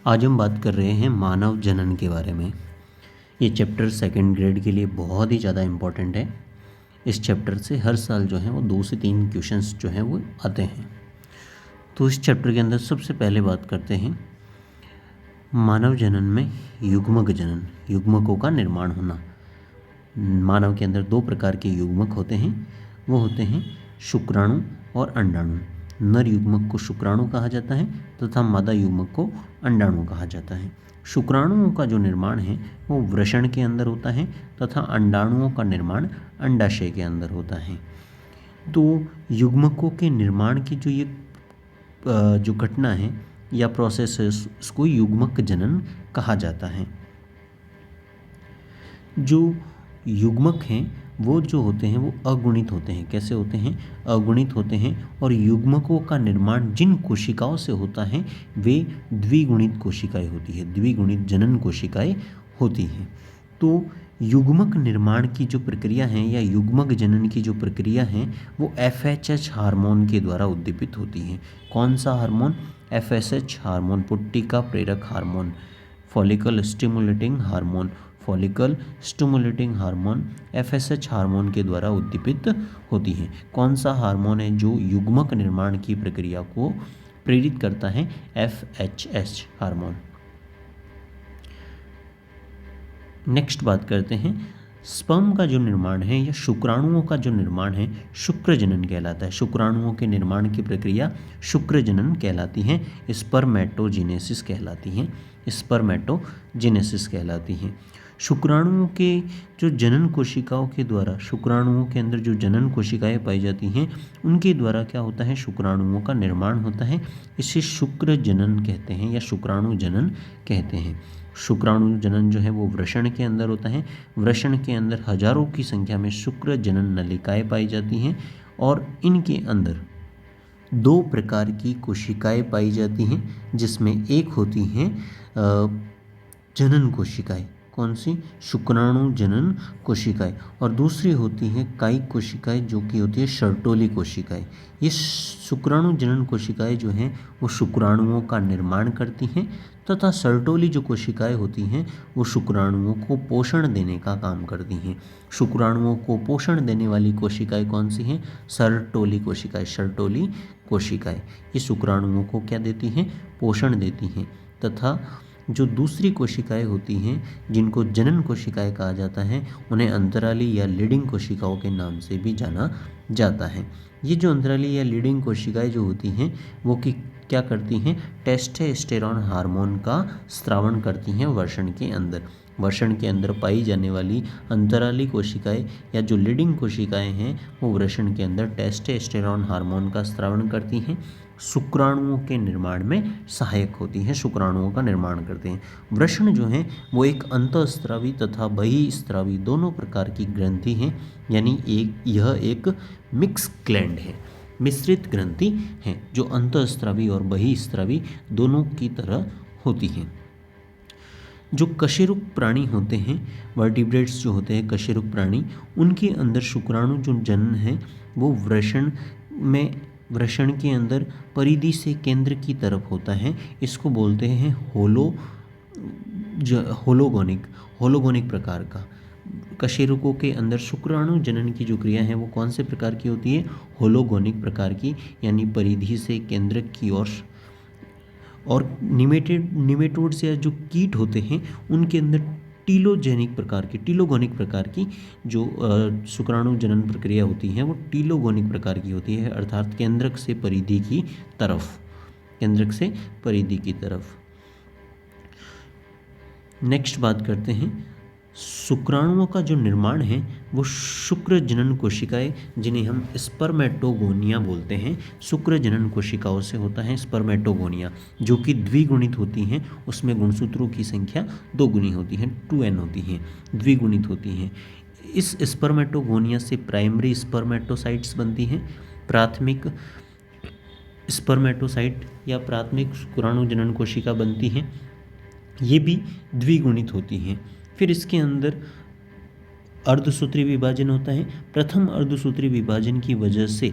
आज हम बात कर रहे हैं मानव जनन के बारे में। ये चैप्टर सेकंड ग्रेड के लिए बहुत ही ज़्यादा इम्पोर्टेंट है। इस चैप्टर से हर साल जो है वो 2 से 3 क्वेश्चंस जो हैं वो आते हैं। तो इस चैप्टर के अंदर सबसे पहले बात करते हैं मानव जनन में युग्मक जनन, युग्मकों का निर्माण होना। मानव के अंदर 2 प्रकार के युग्मक होते हैं, वो होते हैं शुक्राणु और अंडाणु। नर युग्मक को शुक्राणु कहा जाता है तथा मादा युग्मक को अंडाणु कहा जाता है। शुक्राणुओं का जो निर्माण है वो वृषण के अंदर होता है तथा अंडाणुओं का निर्माण अंडाशय के अंदर होता है। तो युग्मकों के निर्माण की जो घटना है या प्रोसेस है उसको युग्मक जनन कहा जाता है। जो युग्मक हैं वो जो होते हैं वो अगुणित होते हैं। कैसे होते हैं? अगुणित होते हैं। और युग्मकों का निर्माण जिन कोशिकाओं से होता है वे द्विगुणित कोशिकाएं होती है, द्विगुणित जनन कोशिकाएं होती हैं। तो युग्मक निर्माण की जो प्रक्रिया है या युग्मक जनन की जो प्रक्रिया है वो FSH हार्मोन के द्वारा उद्दीपित होती है। कौन सा हार्मोन? FSH हार्मोन, पुट्टिका प्रेरक hormone, follicle stimulating hormone, follicle stimulating hormone FSH hormone के द्वारा उद्दीपित होती है। कौन सा हार्मोन है जो युग्मक निर्माण की प्रक्रिया को प्रेरित करता है? FHH hormone. नेक्स्ट बात करते हैं स्पर्म का जो निर्माण है या शुक्राणुओं का जो निर्माण है शुक्र जनन कहलाता है। शुक्राणुओं के निर्माण की प्रक्रिया शुक्र जनन कहलाती है, स्पर्मेटोजेनेसिस कहलाती है, स्पर्मेटोजेनेसिस कहलाती है। शुक्राणुओं के जो जनन कोशिकाओं के द्वारा, शुक्राणुओं के अंदर जो जनन कोशिकाएं पाई जाती हैं उनके द्वारा क्या होता है? शुक्राणुओं का निर्माण होता है। इसे शुक्र जनन कहते हैं या शुक्राणु जनन कहते हैं। शुक्राणु जनन जो है वो वृषण के अंदर होता है। वृषण के अंदर हजारों की संख्या में शुक्र जनन नलिकाएं पाई जाती हैं और इनके अंदर 2 प्रकार की कोशिकाएं पाई जाती हैं, जिसमें एक होती हैं जनन कोशिकाएं। कौन सी? शुक्राणु जनन कोशिकाएं। और दूसरी होती हैं कायिक कोशिकाएं जो कि होती है शर्टोली कोशिकाएं। ये शुक्राणु जनन कोशिकाएं जो हैं वो शुक्राणुओं का निर्माण करती हैं तथा सर्टोली जो कोशिकाएं होती हैं वो शुक्राणुओं को पोषण देने का काम करती हैं। शुक्राणुओं को पोषण देने वाली कोशिकाएं कौन सी हैं? सर्टोली कोशिकाएं, शर्टोली कोशिकाएं। ये शुक्राणुओं को क्या देती हैं? पोषण देती हैं। तथा जो दूसरी कोशिकाएं होती हैं जिनको जनन कोशिकाएं कहा जाता है उन्हें अंतराली या लीडिंग कोशिकाओं के नाम से भी जाना जाता है। ये जो अंतराली या लीडिंग कोशिकाएं जो होती हैं वो क्या करती हैं? टेस्टोस्टेरोन हार्मोन का स्रावण करती हैं वृषण के अंदर। वृषण के अंदर पाई जाने वाली अंतराली कोशिकाएं या जो लीडिंग कोशिकाएं हैं वो वृषण के अंदर टेस्टोस्टेरोन हार्मोन का स्रावण करती हैं, शुक्राणुओं के निर्माण में सहायक होती हैं, शुक्राणुओं का निर्माण करते हैं। वृषण जो है वो एक अंतःस्रावी तथा बहिःस्रावी दोनों प्रकार की ग्रंथि है, यानी यह एक मिक्स ग्लैंड है, मिश्रित ग्रंथि है जो अंतःस्रावी और बहिःस्रावी दोनों की तरह होती हैं। जो कशेरुक प्राणी होते हैं, वर्टिब्रेट्स जो होते हैं कशेरुक प्राणी, उनके अंदर शुक्राणु जो जनन है वो वृषण के अंदर परिधि से केंद्र की तरफ होता है। इसको बोलते हैं होलोगोनिक प्रकार का। कशेरुकों के अंदर शुक्राणु जनन की जो क्रिया है वो कौन से प्रकार की होती है? होलोगोनिक प्रकार की, यानी परिधि से केंद्रक की ओर। और निमेटोड्स या जो कीट होते हैं उनके अंदर टीलोगोनिक प्रकार की जो शुक्राणु जनन प्रक्रिया होती है वो टीलोगोनिक प्रकार की होती है, अर्थात केंद्रक से परिधि की तरफ। नेक्स्ट बात करते हैं शुक्राणुओं का जो निर्माण है वो शुक्र जनन कोशिकाएं जिन्हें हम स्पर्मेटोगोनिया बोलते हैं, शुक्र जनन कोशिकाओं से होता है स्पर्मेटोगोनिया, जो कि द्विगुणित होती हैं। उसमें गुणसूत्रों की संख्या 2 गुनी होती है, 2n होती हैं, द्विगुणित होती हैं। इस स्पर्मेटोगोनिया से प्राइमरी स्पर्मेटोसाइट्स बनती हैं, प्राथमिक स्पर्मेटोसाइट या प्राथमिक शुक्राणु जनन कोशिका बनती हैं, ये भी द्विगुणित होती हैं। फिर इसके अंदर अर्धसूत्री विभाजन होता है। प्रथम अर्धसूत्री विभाजन की वजह से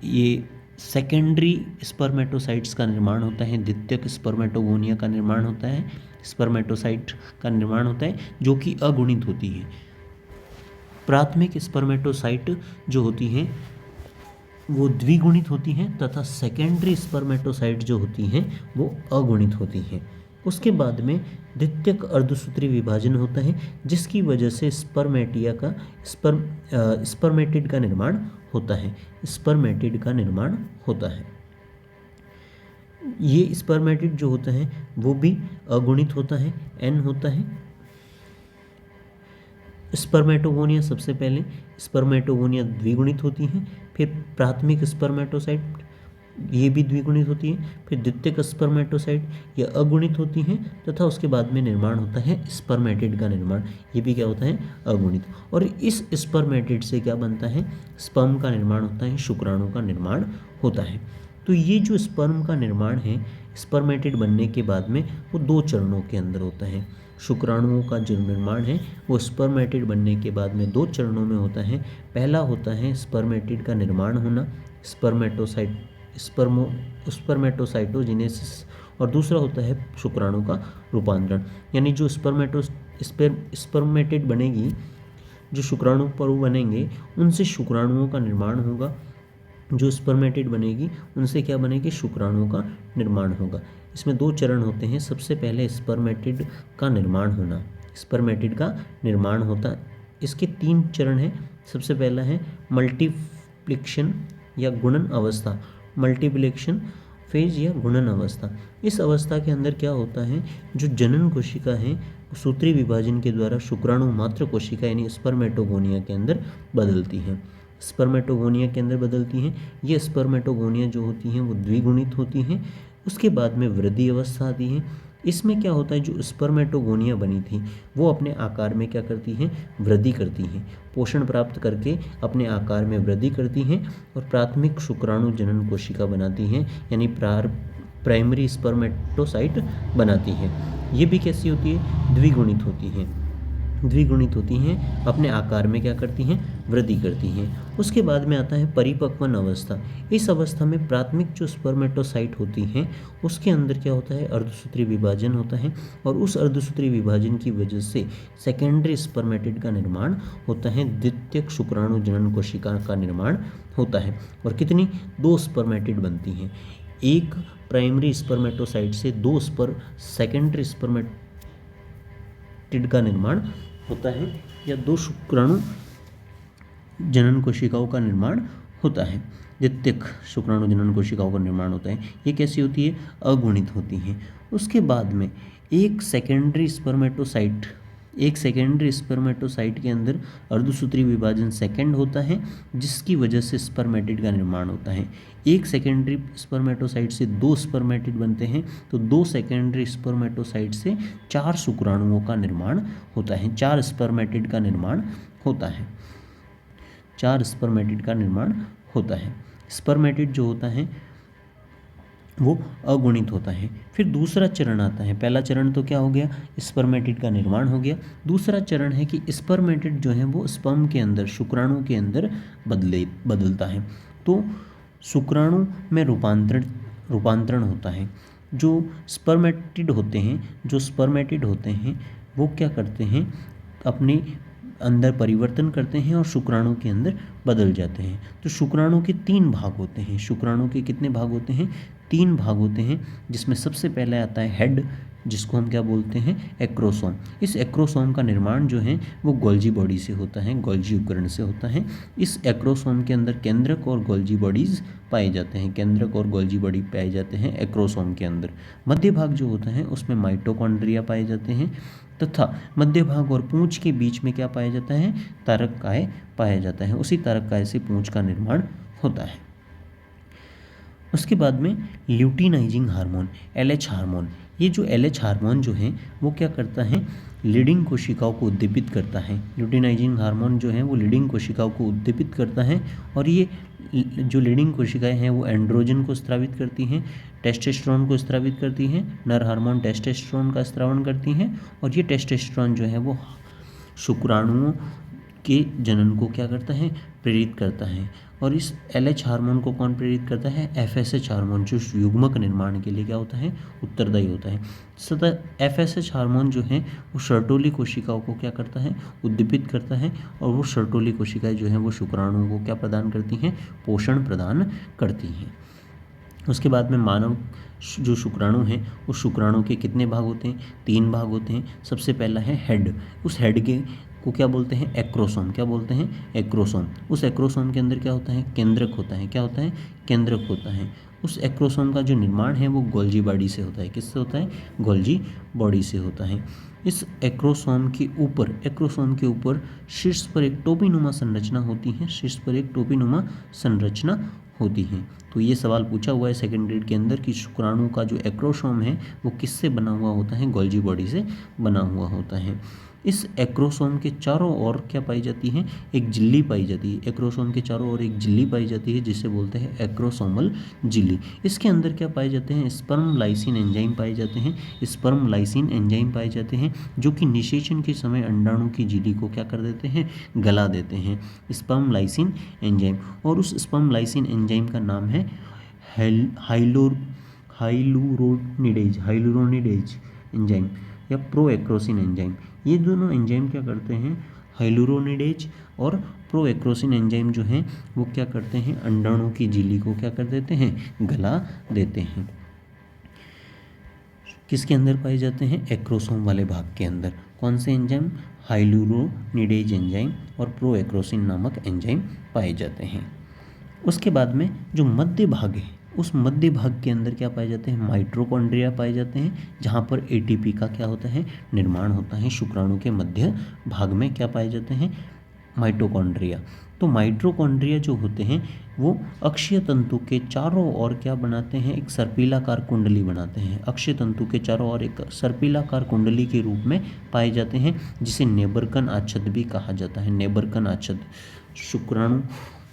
ये सेकेंडरी स्पर्मेटोसाइट्स का निर्माण होता है, द्वितीयक स्पर्मेटोगोनिया का निर्माण होता है, स्पर्मेटोसाइट का निर्माण होता है जो कि अगुणित होती है। प्राथमिक स्पर्मेटोसाइट जो होती हैं वो द्विगुणित होती हैं तथा सेकेंडरी स्पर्मेटोसाइट जो होती हैं वो अगुणित होती हैं। उसके बाद में द्वितीयक अर्धसूत्री विभाजन होता है जिसकी वजह से स्पर्मेटिया का स्पर्मेटिड का निर्माण होता है, स्पर्मेटिड का निर्माण होता है। ये स्पर्मेटिड जो होता है वो भी अगुणित होता है, एन होता है। स्पर्मेटोगोनिया सबसे पहले स्पर्मेटोगोनिया द्विगुणित होती हैं, फिर प्राथमिक स्पर्मेटोसाइट ये भी द्विगुणित होती है, फिर द्वितीयक स्पर्मेटोसाइट ये अगुणित होती हैं तथा उसके बाद में निर्माण होता है स्पर्मेटिड का निर्माण, ये भी क्या होता है अगुणित। और इस स्पर्मेटिड से क्या बनता है, स्पर्म का निर्माण होता है, शुक्राणु का निर्माण होता है। तो ये जो स्पर्म का निर्माण है स्पर्मेटिड बनने के बाद में वो 2 चरणों के अंदर होता है। शुक्राणुओं का जो निर्माण है वो स्पर्मेटिड बनने के बाद में 2 चरणों में होता है। पहला होता है स्पर्मेटिड का निर्माण होना, स्पर्मेटोसाइटोजेनेसिस, और दूसरा होता है शुक्राणु का रूपांतरण। यानी जो स्पर्मेटिड बनेगी, जो शुक्राणु पर्व बनेंगे उनसे शुक्राणुओं का निर्माण होगा, जो स्पर्मेटिड बनेगी उनसे क्या बनेगी, शुक्राणुओं का निर्माण होगा। इसमें 2 चरण होते हैं। सबसे पहले स्पर्मेटिड का निर्माण होना, स्पर्मेटिड का निर्माण होता है। इसके 3 चरण हैं। सबसे पहला है मल्टीप्लिकेशन या गुणन अवस्था, मल्टीप्लिकेशन फेज या गुणन अवस्था। इस अवस्था के अंदर क्या होता है, जो जनन कोशिका है सूत्री विभाजन के द्वारा शुक्राणु मात्र कोशिका यानी स्पर्मेटोगोनिया के अंदर बदलती हैं, स्पर्मेटोगोनिया के अंदर बदलती हैं। ये स्पर्मेटोगोनिया जो होती हैं वो द्विगुणित होती हैं। उसके बाद में वृद्धि अवस्था आती है। इसमें क्या होता है, जो स्पर्मेटोगोनिया बनी थी वो अपने आकार में क्या करती हैं, वृद्धि करती हैं, पोषण प्राप्त करके अपने आकार में वृद्धि करती हैं और प्राथमिक शुक्राणु जनन कोशिका बनाती हैं, यानी प्राइमरी स्पर्मेटोसाइट बनाती हैं। ये भी कैसी होती है, द्विगुणित होती हैं, द्विगुणित होती हैं, अपने आकार में क्या करती हैं, वृद्धि करती हैं। उसके बाद में आता है परिपक्वन अवस्था। इस अवस्था में प्राथमिक जो स्पर्मेटोसाइट होती हैं उसके अंदर क्या होता है, अर्धसूत्री विभाजन होता है और उस अर्धसूत्री विभाजन की वजह से सेकेंडरी स्पर्मेटिड का निर्माण होता है, द्वितीयक शुक्राणु जनन कोशिका का निर्माण होता है। और कितनी, 2 स्पर्मेटिड बनती हैं। एक प्राइमरी स्पर्मेटोसाइट से 2 सेकेंडरी स्पर्मेटिड का निर्माण होता है या 2 शुक्राणु जनन कोशिकाओं का निर्माण होता है, द्वितीयक शुक्राणु जनन कोशिकाओं का निर्माण होता है। ये कैसी होती है, अगुणित होती हैं। उसके बाद में एक सेकेंडरी स्पर्मेटोसाइट के अंदर अर्धसूत्री विभाजन सेकेंड होता है जिसकी वजह से स्पर्मेटिड का निर्माण होता है। एक सेकेंडरी स्पर्मेटोसाइट से 2 स्पर्मेटिड बनते हैं तो 2 सेकेंडरी स्पर्मेटोसाइट से 4 शुक्राणुओं का निर्माण होता है, 4 स्पर्मेटिड का निर्माण होता है, 4 स्पर्मेटिड का निर्माण होता है। स्पर्मेटिड जो होता है वो अगुणित होता है। फिर दूसरा चरण आता है। पहला चरण तो क्या हो गया, स्पर्मेटिड का निर्माण हो गया। दूसरा चरण है कि स्पर्मेटिड जो है वो स्पर्म के अंदर, शुक्राणु के अंदर बदलता है। तो शुक्राणु में रूपांतरण होता है। जो स्पर्मेटिड होते हैं वो क्या करते हैं, अपने अंदर परिवर्तन करते हैं और शुक्राणु के अंदर बदल जाते हैं। तो शुक्राणु के 3 भाग होते हैं। शुक्राणु के कितने भाग होते हैं, 3 भाग होते हैं, जिसमें सबसे पहले आता है हेड, जिसको हम क्या बोलते हैं, एक्रोसोम। इस एक्रोसोम का निर्माण जो है वो गोल्जी बॉडी से होता है, गोल्जी उपकरण से होता है। इस एक्रोसोम के अंदर केंद्रक और गोल्जी बॉडीज पाए जाते हैं, केंद्रक और गोल्जी बॉडी पाए जाते हैं एक्रोसोम के अंदर। मध्य भाग जो होता है उसमें माइटोकॉन्ड्रिया पाए जाते हैं तथा मध्य भाग और पूंछ के बीच में क्या पाया जाता है, तारककाय पाया जाता है। उसी तारककाय से पूंछ का निर्माण होता है। उसके बाद में ल्यूटिनाइजिंग हार्मोन, LH हार्मोन। ये जो LH हार्मोन जो है वो क्या करता है, लीडिंग कोशिकाओं को उद्दीपित करता है। ल्यूटिनाइजिंग हार्मोन जो है वो लीडिंग कोशिकाओं को उद्दीपित करता है और ये जो लीडिंग कोशिकाएं हैं वो एंड्रोजन को स्रावित करती हैं, टेस्टोस्टेरोन को स्रावित करती हैं, नर हार्मोन टेस्टोस्टेरोन का स्रावण करती हैं और ये टेस्टोस्टेरोन जो है वो शुक्राणुओं के जनन को क्या करता है, प्रेरित करता है। और इस LH हार्मोन को कौन प्रेरित करता है, FSH हार्मोन, जो युग्मक निर्माण के लिए क्या होता है, उत्तरदायी होता है। सतह FSH हार्मोन जो है वो सर्टोली कोशिकाओं को क्या करता है, उद्दीपित करता है, और वो सर्टोली कोशिकाएं जो हैं वो शुक्राणुओं को क्या प्रदान करती हैं, पोषण प्रदान करती हैं। उसके बाद में मानव जो शुक्राणु हैं उस शुक्राणु के कितने भाग होते हैं, 3 भाग होते हैं। सबसे पहला है हेड, उस हेड के को क्या बोलते हैं, एक्रोसोम। क्या बोलते हैं, एक्रोसोम। उस एक्रोसोम के अंदर क्या होता है, केंद्रक होता है। क्या होता है, केंद्रक होता है। उस एक्रोसोम का जो निर्माण है वो गोल्जी बॉडी से होता है। किससे होता है, गोल्जी बॉडी से होता है। इस एक्रोसोम के ऊपर शीर्ष पर एक टोपीनुमा संरचना होती है, शीर्ष पर एक टोपीनुमा संरचना होती है। तो ये सवाल पूछा हुआ है सेकंड ग्रेड के अंदर कि शुक्राणु का जो एक्रोसोम है वो किससे बना हुआ होता है, गोल्जी बॉडी से बना हुआ होता है। इस एक्रोसोम के चारों ओर क्या पाई जाती है, एक झिल्ली पाई जाती है। एक्रोसोम के चारों ओर एक झिल्ली पाई जाती है जिसे बोलते हैं एक्रोसोमल झिल्ली। इसके अंदर क्या पाए जाते हैं, स्पर्म लाइसिन एंजाइम पाए जाते हैं। स्पर्म लाइसिन एंजाइम पाए जाते हैं जो कि निषेचन के समय अंडाणु की झिल्ली को क्या कर देते हैं, गला देते हैं। स्पर्म लाइसिन एंजाइम, और उस स्पर्म लाइसिन एंजाइम का नाम है हाइलुरोनिडेज एंजाइम या प्रोएक्रोसिन एंजाइम। ये दोनों एंजाइम क्या करते हैं, हाइलुरोनिडेज और प्रोएक्रोसिन एंजाइम जो हैं वो क्या करते हैं, अंडाणु की झिल्ली को क्या कर देते हैं, गला देते हैं। किसके अंदर पाए जाते हैं, एक्रोसोम वाले भाग के अंदर। कौन से एंजाइम, हाइलुरोनिडेज एंजाइम और प्रोएक्रोसिन नामक एंजाइम पाए जाते हैं। उसके बाद में जो मध्य भाग है उस मध्य भाग के अंदर क्या पाए जाते हैं, माइटोकॉन्ड्रिया पाए जाते हैं, जहाँ पर ATP का क्या होता है, निर्माण होता है। शुक्राणु के मध्य भाग में क्या पाए जाते हैं, माइटोकॉन्ड्रिया। तो माइटोकॉन्ड्रिया जो होते हैं वो अक्षीय तंतु के चारों ओर क्या बनाते हैं, एक सर्पिलाकार कुंडली बनाते हैं। अक्षीय तंतु के चारों ओर एक सर्पिलाकार कुंडली के रूप में पाए जाते हैं, जिसे नेबरकन आच्छद भी कहा जाता है। नेबरकन आच्छद। शुक्राणु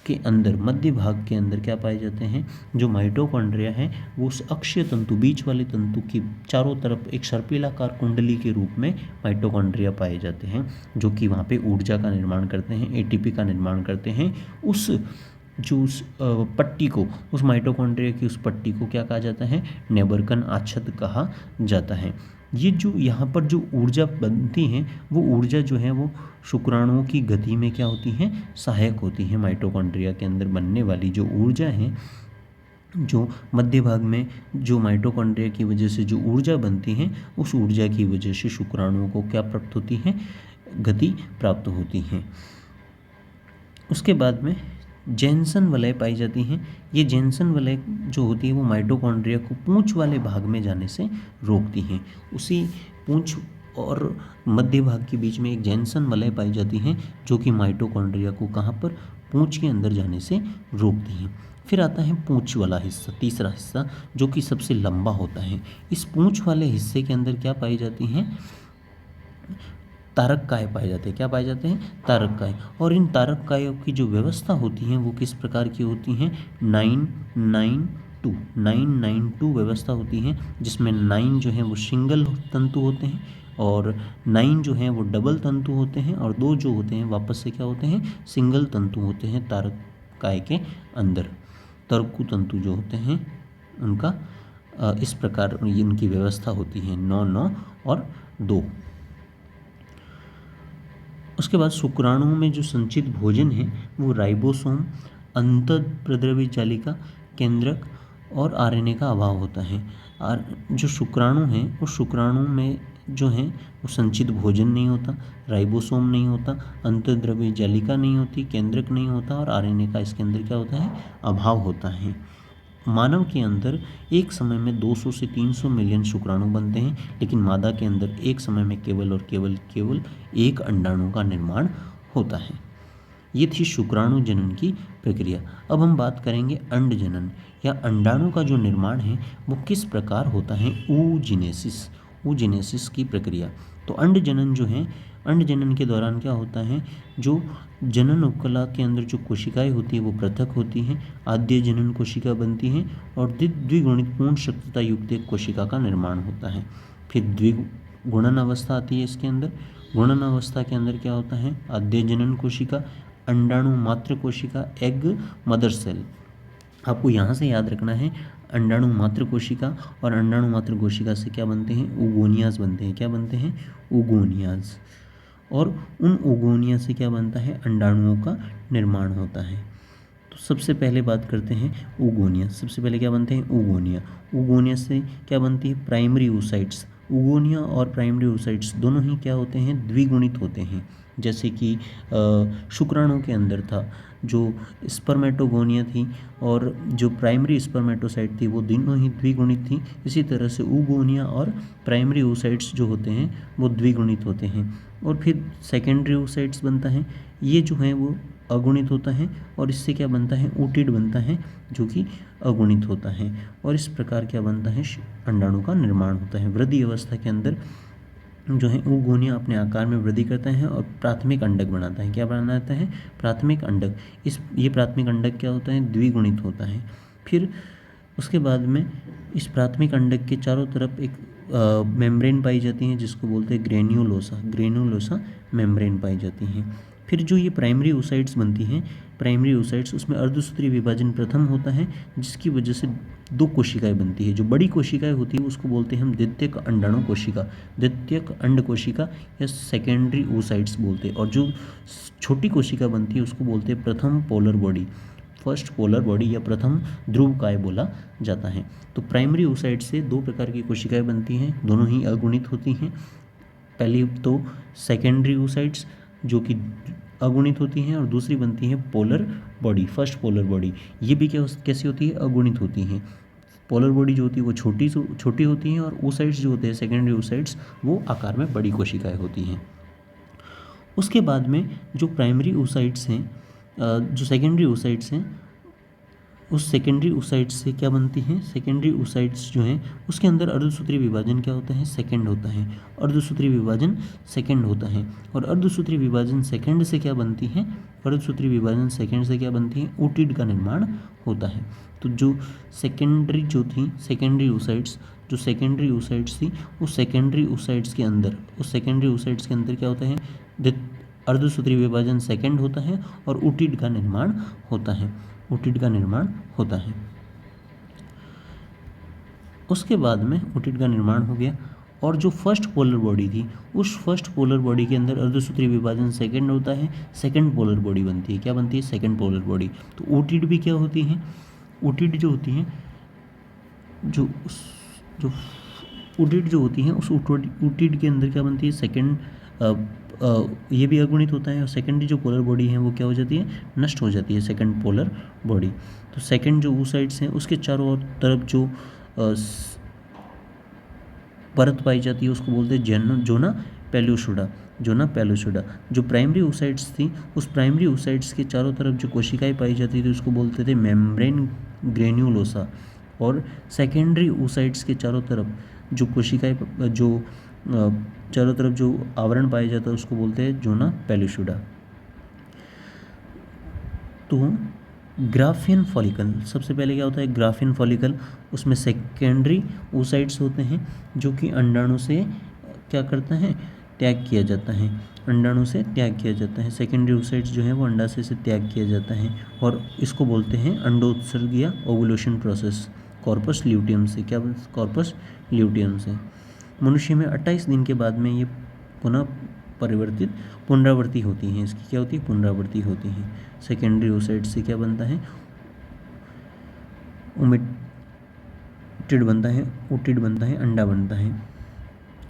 के अंदर मध्य भाग के अंदर क्या पाए जाते हैं, जो माइटोकॉन्ड्रिया है वो उस अक्षीय तंतु, बीच वाले तंतु की चारों तरफ एक सर्पिलाकार कुंडली के रूप में माइटोकॉन्ड्रिया पाए जाते हैं, जो कि वहाँ पे ऊर्जा का निर्माण करते हैं, ATP का निर्माण करते हैं। उस पट्टी को, उस माइटोकॉन्ड्रिया की उस पट्टी को क्या कहा जाता है, नेबरकन आच्छद कहा जाता है। ये जो यहाँ पर जो ऊर्जा बनती है वो ऊर्जा जो है वो शुक्राणुओं की गति में क्या होती है, सहायक होती है। माइटोकॉन्ड्रिया के अंदर बनने वाली जो ऊर्जा है, जो मध्य भाग में जो माइटोकॉन्ड्रिया की वजह से जो ऊर्जा बनती है, उस ऊर्जा की वजह से शुक्राणुओं को क्या प्राप्त होती है, गति प्राप्त होती है। उसके बाद में जेन्सन वलय पाई जाती हैं। ये जेन्सन वलय जो होती है वो माइटोकॉन्ड्रिया को पूंछ वाले भाग में जाने से रोकती हैं। उसी पूंछ और मध्य भाग के बीच में एक जेन्सन वलय पाई जाती हैं जो कि माइटोकॉन्ड्रिया को कहाँ पर, पूंछ के अंदर जाने से रोकती हैं। फिर आता है पूंछ वाला हिस्सा, तीसरा हिस्सा, जो कि सबसे लंबा होता है। इस पूंछ वाले हिस्से के अंदर क्या पाई जाती हैं, तारककाय पाए जाते हैं। क्या पाए जाते हैं, तारककाय। और इन तारककायों की जो व्यवस्था होती है वो किस प्रकार की होती हैं, 992 व्यवस्था होती है, जिसमें 9 जो हैं वो सिंगल तंतु होते हैं और 9 जो हैं वो डबल तंतु होते हैं, और 2 जो होते हैं वापस से क्या होते हैं, सिंगल तंतु होते हैं तारककाय के अंदर। तरकु तंतु जो होते हैं उनका इस प्रकार इनकी व्यवस्था होती है, 9 और 2। उसके बाद शुक्राणुओं में जो संचित भोजन है वो राइबोसोम, अंतःप्रद्रवी जालिका, केंद्रक और RNA का अभाव होता है। और जो शुक्राणु हैं उस शुक्राणु में जो है वो संचित भोजन नहीं होता, राइबोसोम नहीं होता, अंतःद्रवी जालिका नहीं होती, केंद्रक नहीं होता, और RNA का इसके अंदर क्या होता है, अभाव होता है। मानव के अंदर एक समय में 200 से 300 मिलियन शुक्राणु बनते हैं, लेकिन मादा के अंदर एक समय में केवल और केवल एक अंडाणु का निर्माण होता है। ये थी शुक्राणु जनन की प्रक्रिया। अब हम बात करेंगे अंड जनन या अंडाणु का जो निर्माण है वो किस प्रकार होता है, oogenesis की प्रक्रिया। तो अंड जनन जो है, अंड जनन के दौरान क्या होता है, जो जनन उपकला के अंदर जो कोशिकाएं होती हैं वो पृथक होती हैं, आद्य जनन कोशिका बनती हैं और द्विगुणित पूर्ण शक्तता युक्त एक कोशिका का निर्माण होता है। फिर द्विगुणन अवस्था आती है इसके अंदर, गुणनावस्था के अंदर क्या होता है, आद्य जनन कोशिका, अंडाणु मात्र कोशिका, एग मदर सेल। आपको यहाँ से याद रखना है, अंडाणु मात्र कोशिका और अंडाणु मात्र कोशिका से क्या बनते हैं, ओगोनियाज बनते हैं। क्या बनते हैं, ओगोनियाज। और उन ओगोनिया से क्या बनता है, अंडाणुओं का निर्माण होता है। तो सबसे पहले बात करते हैं ओगोनिया। सबसे पहले क्या बनते हैं, ओगोनिया। ओगोनिया से क्या बनती है, प्राइमरी oocytes। ओगोनिया और प्राइमरी oocytes दोनों ही क्या होते हैं, द्विगुणित होते हैं। जैसे कि शुक्राणु के अंदर था जो स्पर्मेटोगोनिया थी और जो प्राइमरी स्पर्मेटोसाइट थी वो दोनों ही द्विगुणित थी। इसी तरह से oogonia और प्राइमरी oocytes जो होते हैं वो द्विगुणित होते हैं। और फिर सेकेंडरी oocytes बनता है, ये जो है वो अगुणित होता है और इससे क्या बनता है, ओटिड बनता है जो कि अगुणित होता है। और इस प्रकार क्या बनता है, अंडाणु का निर्माण होता है। वृद्धि अवस्था के अंदर जो है oogonia अपने आकार में वृद्धि करता है और प्राथमिक अंडक बनाता है। क्या बनाता है, प्राथमिक अंडक। ये प्राथमिक अंडक क्या होता है, द्विगुणित होता है। फिर उसके बाद में इस प्राथमिक अंडक के चारों तरफ एक मेम्ब्रेन पाई जाती है जिसको बोलते हैं ग्रेन्युलोसा। ग्रेन्युलोसा मेम्ब्रेन पाई जाती हैं। फिर जो ये प्राइमरी oocytes बनती हैं, प्राइमरी oocytes, उसमें अर्धसूत्री विभाजन प्रथम होता है जिसकी वजह से दो कोशिकाएं बनती है। जो बड़ी कोशिकाएं होती है उसको बोलते हैं हम द्वितीयक अंडाणु कोशिका, द्वितीयक अंड कोशिका या सेकेंडरी oocytes बोलते हैं। और जो छोटी कोशिका बनती है उसको बोलते हैं प्रथम polar body, first polar body या प्रथम ध्रुवकाय बोला जाता है। तो प्राइमरी oocytes से दो प्रकार की कोशिकाएं बनती हैं, दोनों ही अगुणित होती हैं। पहली तो सेकेंडरी oocytes जो कि अगुणित होती हैं और दूसरी बनती है polar body, first polar body. ये भी कैसी होती है, अगुणित होती हैं। पोलर बॉडी जो होती है वो छोटी होती हैं और oocytes जो होते हैं सेकेंडरी oocytes वो आकार में बड़ी कोशिकाएं होती हैं। उसके बाद में जो प्राइमरी oocytes हैं, जो सेकेंडरी oocytes हैं, उस सेकेंडरी oocytes से क्या बनती हैं, सेकेंडरी oocytes जो हैं उसके अंदर अर्धसूत्री विभाजन क्या होता है, सेकेंड होता है। अर्धसूत्री विभाजन सेकेंड होता है। और अर्धसूत्री विभाजन सेकेंड से क्या बनती है, अर्धसूत्री विभाजन सेकेंड से क्या बनती है, ओटिड का निर्माण होता है। तो जो सेकेंडरी जो थी, सेकेंडरी oocytes, जो सेकेंडरी oocytes थी उस सेकेंडरी oocytes के अंदर, उस सेकेंडरी oocytes के अंदर क्या होता है, अर्धसूत्री विभाजन सेकेंड होता है और ओटिड का निर्माण होता है, ओटिड का निर्माण होता है। उसके बाद में ओटिड का निर्माण हो गया और जो फर्स्ट पोलर बॉडी थी उस फर्स्ट पोलर बॉडी के अंदर अर्धसूत्री विभाजन सेकेंड होता है, सेकेंड पोलर बॉडी बनती है। क्या बनती है, सेकेंड पोलर बॉडी। तो ओटिड भी क्या होती है, ओटिड जो होती हैं, जो ओटिड जो होती हैं उस ओटिड के अंदर क्या बनती है, सेकेंड, ये भी अगुणित होता है और सेकेंडरी जो पोलर बॉडी है वो क्या हो जाती है, नष्ट हो जाती है, सेकेंड पोलर बॉडी। तो सेकेंड जो oocytes हैं उसके चारों तरफ जो परत पाई जाती है उसको बोलते हैं जोना पेलुसुडा, जोना पेलुसुडा। जो प्राइमरी oocytes थी उस प्राइमरी oocytes के चारों तरफ जो कोशिकाएं पाई जाती थी उसको बोलते थे मेम्ब्रेन ग्रेन्युलोसा। और सेकेंडरी oocytes के चारों तरफ जो कोशिकाएं, जो चारों तरफ जो आवरण पाया जाता है उसको बोलते हैं जोना पेलुसुडा। तो ग्राफियन फॉलिकल, सबसे पहले क्या होता है, ग्राफियन फॉलिकल। उसमें सेकेंडरी oocytes होते हैं जो कि अंडाणु से क्या करता है, त्याग किया जाता है, अंडाणु से त्याग किया जाता है। सेकेंडरी oocytes जो है वो अंडाशय से त्याग किया जाता है और इसको बोलते हैं अंडोत्सर्ग या ओवुलेशन प्रोसेस, कॉर्पस ल्यूटियम से। क्या, कॉर्पस ल्यूटियम से। मनुष्य में 28 दिन के बाद में ये पुनरावृत्ति होती हैं। इसकी क्या होती है, पुनरावृत्ति होती है। सेकेंडरी oocytes से क्या बनता है, ओटिड बनता है, ओटिड बनता है, अंडा बनता है,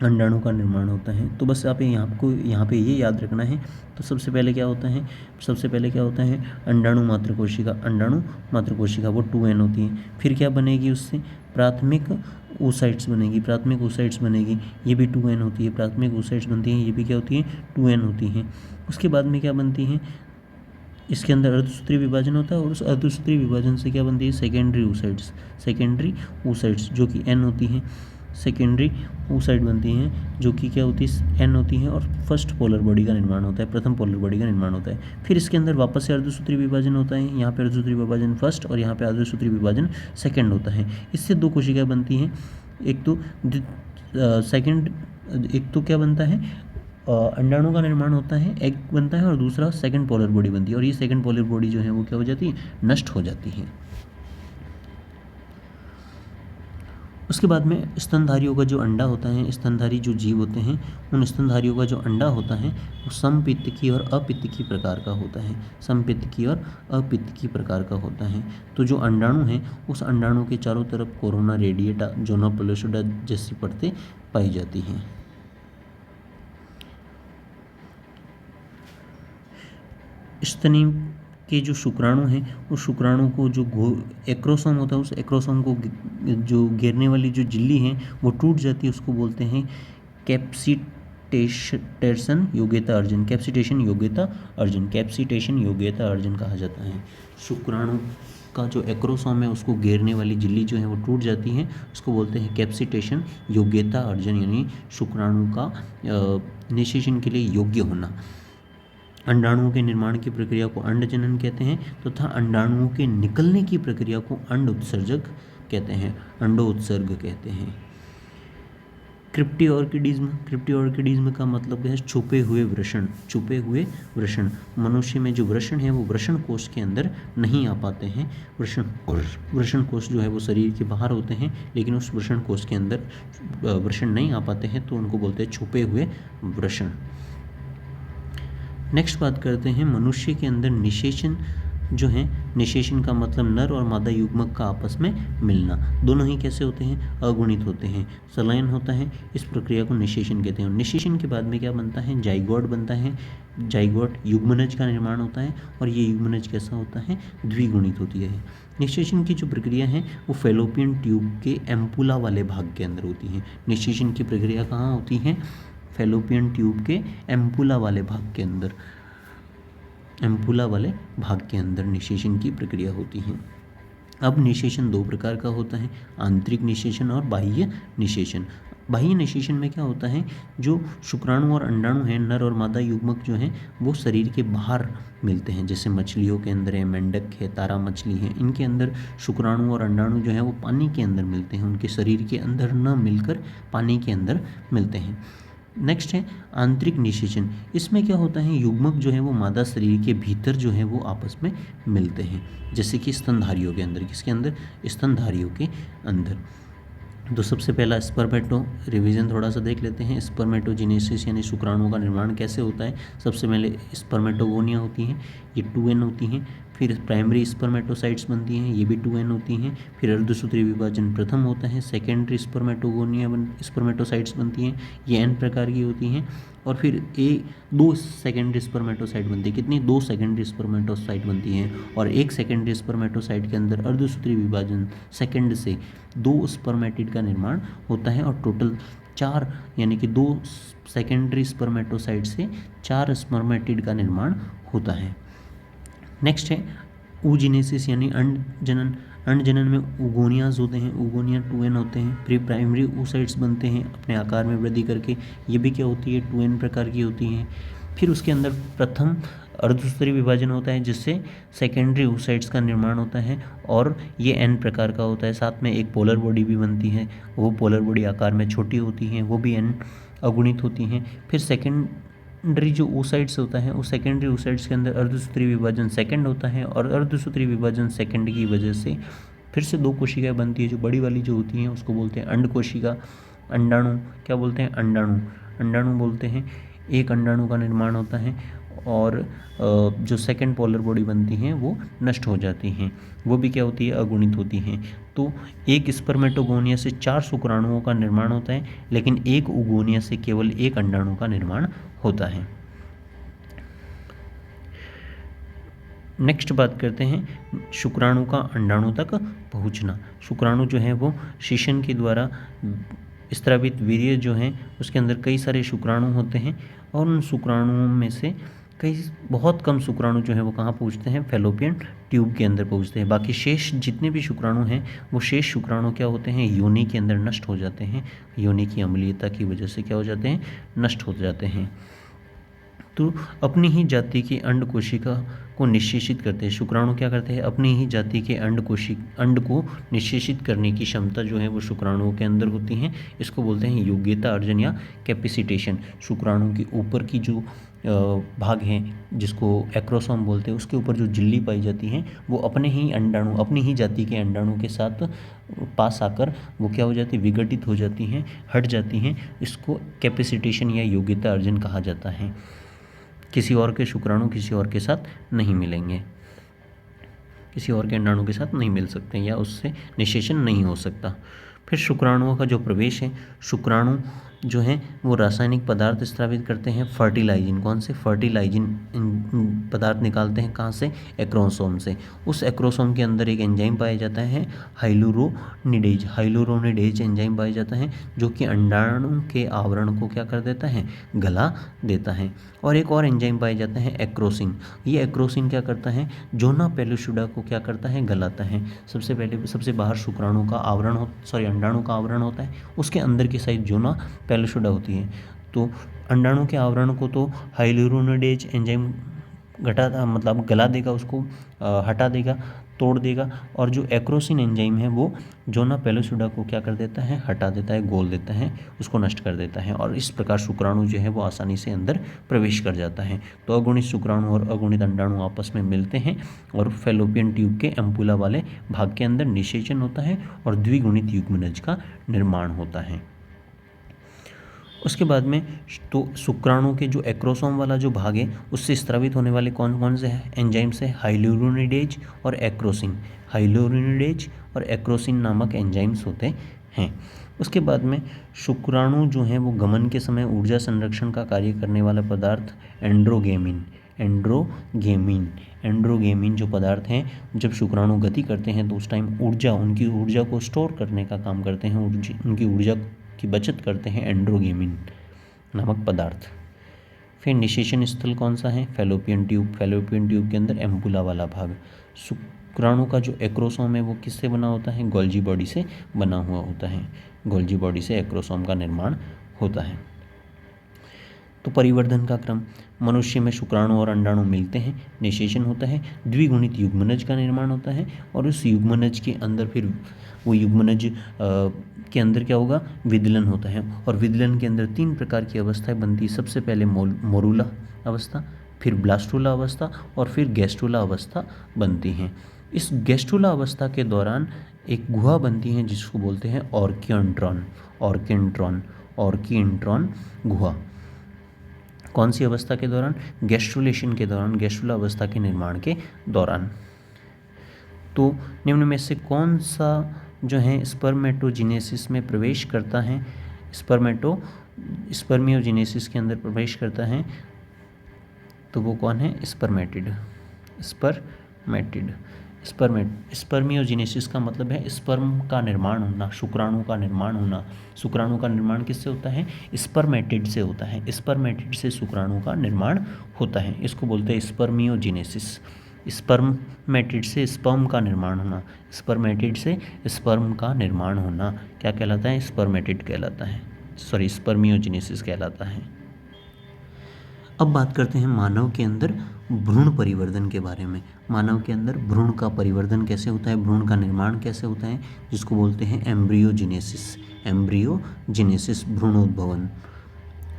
अंडाणु का निर्माण होता है। तो बस आप यहाँ पे ये याद रखना है। तो सबसे पहले क्या होता है, अंडाणु मात्र कोशिका, अंडाणु मात्र कोशिका वो 2n होती है। फिर क्या बनेगी, उससे प्राथमिक oocytes बनेगी, प्राथमिक oocytes बनेगी, ये भी 2n होती है। प्राथमिक oocytes बनती हैं, ये भी क्या होती है, 2n होती हैं। उसके बाद में क्या बनती हैं, इसके अंदर अर्धसूत्री विभाजन होता है और उस अर्धसूत्री विभाजन से क्या बनती है, सेकेंडरी oocytes, सेकेंडरी oocytes जो कि n होती हैं, सेकेंडरी oocyte बनती हैं जो कि क्या होती है, n होती हैं। और फर्स्ट पोलर बॉडी का निर्माण होता है, प्रथम पोलर बॉडी का निर्माण होता है। फिर इसके अंदर वापस से अर्धसूत्री विभाजन होता है, यहाँ पे अर्धसूत्री विभाजन फर्स्ट और यहाँ पे अर्धसूत्री विभाजन सेकेंड होता है। इससे दो कोशिकाएं बनती हैं, एक तो सेकेंड, एक तो क्या बनता है, अंडाणु का निर्माण होता है, एग बनता है और दूसरा सेकंड पोलर बॉडी बनती है और ये सेकंड पोलर बॉडी जो है वो क्या हो जाती है, नष्ट हो जाती है। उसके बाद में स्तनधारियों का जो अंडा होता है, स्तनधारी जो जीव होते हैं उन स्तनधारियों का जो अंडा होता है वो समपित्तकीय और अपित्तकीय प्रकार का होता है, समपित्तकीय और अपित्तकीय प्रकार का होता है। तो जो अंडाणु है उस अंडाणु के चारों तरफ कोरोना रेडिएटा, जोना पेलुसिडा जैसी परतें पाई जाती हैं। स्तनी के जो शुक्राणु हैं उस शुक्राणु को जो एक्रोसोम होता है उस एक्रोसोम को जो घेरने वाली जो झिल्ली है वो टूट जाती है, उसको बोलते हैं कैप्सिटेशन योग्यता अर्जन, कैप्सिटेशन योग्यता अर्जन, कैप्सिटेशन योग्यता अर्जन कहा जाता है। शुक्राणु का जो एक्रोसोम है उसको घेरने वाली झिल्ली जो है वो टूट जाती है, उसको बोलते हैं कैप्सिटेशन योग्यता अर्जन, यानी शुक्राणु का निषेचन के लिए योग्य होना। अंडाणुओं के निर्माण की प्रक्रिया को अंडजनन कहते हैं तथा अंडाणुओं के निकलने की प्रक्रिया को अंड उत्सर्जक कहते हैं, अंडोत्सर्ग कहते हैं। क्रिप्टीऑर्किडिज्म, क्रिप्टीऑर्किडिज्म का मतलब है छुपे हुए वृषण, छुपे हुए वृषण। मनुष्य में जो वृषण है वो वृषण कोश के अंदर नहीं आ पाते हैं, वृषण कोश जो है वो शरीर के बाहर होते हैं, लेकिन उस वृषण कोश के अंदर वृषण नहीं आ पाते हैं तो उनको बोलते हैं छुपे हुए वृषण। नेक्स्ट बात करते हैं मनुष्य के अंदर निषेचन जो है, निषेचन का मतलब नर और मादा युग्मक का आपस में मिलना, दोनों ही कैसे होते हैं, अगुणित होते हैं, संलयन होता है, इस प्रक्रिया को निषेचन कहते हैं। निषेचन के बाद में क्या बनता है, जाइगोट बनता है, जाइगोट युग्मनज का निर्माण होता है और ये युग्मनज कैसा होता है, द्विगुणित होती है। निषेचन की जो प्रक्रिया है वो फैलोपियन ट्यूब के एम्पुला वाले भाग के अंदर होती है। निषेचन की प्रक्रिया कहाँ होती है, फैलोपियन ट्यूब के एम्पुला वाले भाग के अंदर, एम्पुला वाले भाग के अंदर निषेचन की प्रक्रिया होती है। अब निषेचन दो प्रकार का होता है, आंतरिक निषेचन और बाह्य निषेचन। बाह्य निषेचन में क्या होता है, जो शुक्राणु और अंडाणु हैं, नर और मादा युग्मक जो हैं वो शरीर के बाहर मिलते हैं, जैसे मछलियों के अंदर है, मेंढक है, तारा मछली है, इनके अंदर शुक्राणु और अंडाणु जो है वो पानी के अंदर मिलते हैं, उनके शरीर के अंदर न मिलकर पानी के अंदर मिलते हैं। नेक्स्ट है आंतरिक निषेचन, इसमें क्या होता है, युग्मक जो है वो मादा शरीर के भीतर जो है वो आपस में मिलते हैं, जैसे कि स्तनधारियों के अंदर, किसके अंदर, स्तनधारियों के अंदर। तो सबसे पहला स्पर्मेटो रिवीजन थोड़ा सा देख लेते हैं। स्पर्मेटोजेनेसिस यानी शुक्राणुओं का निर्माण कैसे होता है। सबसे पहले स्पर्मेटोगोनिया होती हैं, ये 2n होती हैं, फिर प्राइमरी स्पर्मेटोसाइट्स बनती हैं, ये भी 2n होती हैं, फिर अर्धसूत्री विभाजन प्रथम होता है, सेकेंडरी स्पर्मेटोगोनिया स्पर्मेटोसाइट्स बनती हैं, ये n प्रकार की होती हैं, और फिर दो सेकेंडरी स्पर्मेटोसाइट बनती है, कितनी, 2 सेकेंडरी स्पर्मेटोसाइट बनती हैं, और एक सेकेंडरी स्पर्मेटोसाइट के अंदर अर्धसूत्री विभाजन सेकेंड से 2 स्पर्मेटिड का निर्माण होता है, और टोटल 4 यानी कि 2 सेकेंडरी स्पर्मेटोसाइट से 4 स्पर्मेटिड का निर्माण होता है। नेक्स्ट है oogenesis यानी अंडजनन। अंडजनन में उगोनियाज होते हैं, उगोनिया 2n होते हैं, प्री प्राइमरी oocytes बनते हैं अपने आकार में वृद्धि करके, ये भी क्या होती है, 2n प्रकार की होती हैं। फिर उसके अंदर प्रथम अर्धसूत्री विभाजन होता है जिससे सेकेंडरी oocytes का निर्माण होता है, और ये n प्रकार का होता है। साथ में एक पोलर बॉडी भी बनती है, वो पोलर बॉडी आकार में छोटी होती हैं, वो भी n अगुणित होती हैं। फिर सेकेंडरी जो oocytes होता है उस सेकेंडरी oocytes के अंदर अर्धसूत्री विभाजन सेकंड होता है, और अर्धसूत्री विभाजन सेकंड की वजह से फिर से 2 कोशिकाएं बनती है, जो बड़ी वाली जो होती हैं उसको बोलते हैं अंड कोशिका। अंडाणु क्या बोलते हैं, अंडाणु, अंडाणु बोलते हैं। एक अंडाणु का निर्माण होता है और जो सेकंड पोलर बॉडी बनती हैं वो नष्ट हो जाती हैं, वो भी क्या होती है, अगुणित होती हैं। तो एक स्पर्मेटोगोनिया से 4 शुक्राणुओं का निर्माण होता है, लेकिन एक उगोनिया से केवल 1 अंडाणु का निर्माण होता है। नेक्स्ट बात करते हैं शुक्राणु का अंडाणु तक पहुंचना। शुक्राणु जो है वो शिशन के द्वारा स्त्रावित वीर्य जो है उसके अंदर कई सारे शुक्राणु होते हैं, और उन शुक्राणुओं में से बहुत कम शुक्राणु जो है वो कहाँ पहुँचते हैं, फैलोपियन ट्यूब के अंदर पहुँचते हैं। बाकी शेष जितने भी शुक्राणु हैं वो शेष शुक्राणु क्या होते हैं, योनि के अंदर नष्ट हो जाते हैं, योनि की अम्लीयता की वजह से क्या हो जाते हैं, नष्ट हो जाते हैं। तो अपनी ही जाति की अंड कोशिका को निश्चेषित करते हैं। शुक्राणु क्या करते हैं, अपनी ही जाति के अंड को निश्चेषित करने की क्षमता जो है वो शुक्राणुओं के अंदर होती है। इसको बोलते हैं योग्यता अर्जन या कैपेसिटेशन। शुक्राणु के ऊपर की जो भाग है जिसको एक्रोसोम बोलते हैं, उसके ऊपर जो झिल्ली पाई जाती है वो अपने ही अंडाणु, अपनी ही जाति के अंडाणु के साथ पास आकर वो क्या हो जाती है, विघटित हो जाती हैं, हट जाती हैं। इसको कैपेसिटेशन या योग्यता अर्जन कहा जाता है। किसी और के शुक्राणु किसी और के साथ नहीं मिलेंगे, किसी और के अंडाणु के साथ नहीं मिल सकते या उससे निषेचन नहीं हो सकता। फिर शुक्राणुओं का जो प्रवेश है, शुक्राणु जो हैं वो रासायनिक पदार्थ स्रावित करते हैं, फर्टिलाइजिन। कौन से फर्टिलाइजिन पदार्थ निकालते हैं, कहाँ से, एक्रोसोम से। उस एक्रोसोम के अंदर एक एंजाइम पाया जाता है हाइलुरोनिडेज। हाइलुरोनिडेज एंजाइम पाया जाता है जो कि अंडाणु के आवरण को क्या कर देता है, गला देता है। और एक और एंजाइम पाया जाता है एक्रोसिन। ये एक्रोसिन क्या करता है, जोना पेलुसिडा को क्या करता है, गलाता है। सबसे बाहर शुक्राणु का आवरण अंडाणु का आवरण होता है, उसके अंदर की साइड जोना पेलुसिडा होती है। तो अंडाणु के आवरण को तो हाइलुरोनिडेज एंजाइम गला देगा, उसको हटा देगा, तोड़ देगा। और जो एक्रोसिन एंजाइम है वो जोना पेलुसिडा को क्या कर देता है, हटा देता है, गोल देता है, उसको नष्ट कर देता है। और इस प्रकार शुक्राणु जो है वो आसानी से अंदर प्रवेश कर जाता है। तो अगुणित शुक्राणु और अगुणित अंडाणु आपस में मिलते हैं और फैलोपियन ट्यूब के एम्पुला वाले भाग के अंदर निषेचन होता है और द्विगुणित युग्मनज का निर्माण होता है। उसके बाद में तो शुक्राणु के जो एक्रोसोम वाला जो भाग है उससे स्रावित होने वाले कौन कौन से एंजाइम्स है, हाइलुरोनिडेज और एक्रोसिन। हाइलुरोनिडेज और एक्रोसिन नामक एंजाइम्स होते हैं। उसके बाद में शुक्राणु जो हैं वो गमन के समय ऊर्जा संरक्षण का कार्य करने वाला पदार्थ एंड्रोगेमिन जो पदार्थ हैं, जब शुक्राणु गति करते हैं तो उस टाइम उनकी ऊर्जा को स्टोर करने का काम करते हैं, उनकी ऊर्जा की बचत करते हैं एंड्रोगेमिन नामक पदार्थ। फिर निषेचन स्थल कौन सा है, फैलोपियन ट्यूब के अंदर एम्पुला वाला भाग। शुक्राणु का जो एक्रोसोम है वो किससे बना होता है, गोल्जी बॉडी से बना हुआ होता है। गोल्जी बॉडी से एक्रोसोम का निर्माण होता है। तो परिवर्धन का क्रम, मनुष्य में शुक्राणु और अंडाणु मिलते हैं, निषेचन होता है, द्विगुणित युग्मनज का निर्माण होता है और उस युग्मनज के अंदर फिर वो युग्मनज के अंदर क्या होगा, विदलन होता है। और विदलन के अंदर 3 प्रकार की अवस्थाएं बनती है। सबसे पहले मोरूला अवस्था, फिर ब्लास्टुला अवस्था और फिर गैस्ट्रुला अवस्था बनती हैं। इस गैस्ट्रुला अवस्था के दौरान एक गुहा बनती है जिसको बोलते हैं ऑर्किएंट्रॉन गुहा। कौन सी अवस्था के दौरान, गैस्ट्रुलेशन के दौरान, गैस्ट्रुला अवस्था के निर्माण के दौरान। तो निम्न में से कौन सा जो है स्पर्मेटोजिनेसिस में प्रवेश करता है, स्पर्मियोजिनेसिस के अंदर प्रवेश करता है, तो वो कौन है, स्पर्मियोजिनेसिस का मतलब है स्पर्म का निर्माण होना, शुक्राणु का निर्माण होना। शुक्राणु का निर्माण किससे होता है, स्पर्मेटिड से होता है। स्पर्मेटिड से शुक्राणु का निर्माण होता है, इसको बोलते हैं स्पर्मियोजिनेसिस। स्पर्मेटिड से स्पर्म का निर्माण होना, स्पर्मेटिड से स्पर्म का निर्माण होना क्या कहलाता है, स्पर्मियोजिनेसिस कहलाता है। अब बात करते हैं मानव के अंदर भ्रूण परिवर्धन के बारे में। मानव के अंदर भ्रूण का परिवर्धन कैसे होता है, भ्रूण का निर्माण कैसे होता है, जिसको बोलते हैं एम्ब्रियोजिनेसिस, भ्रूणोद्भवन।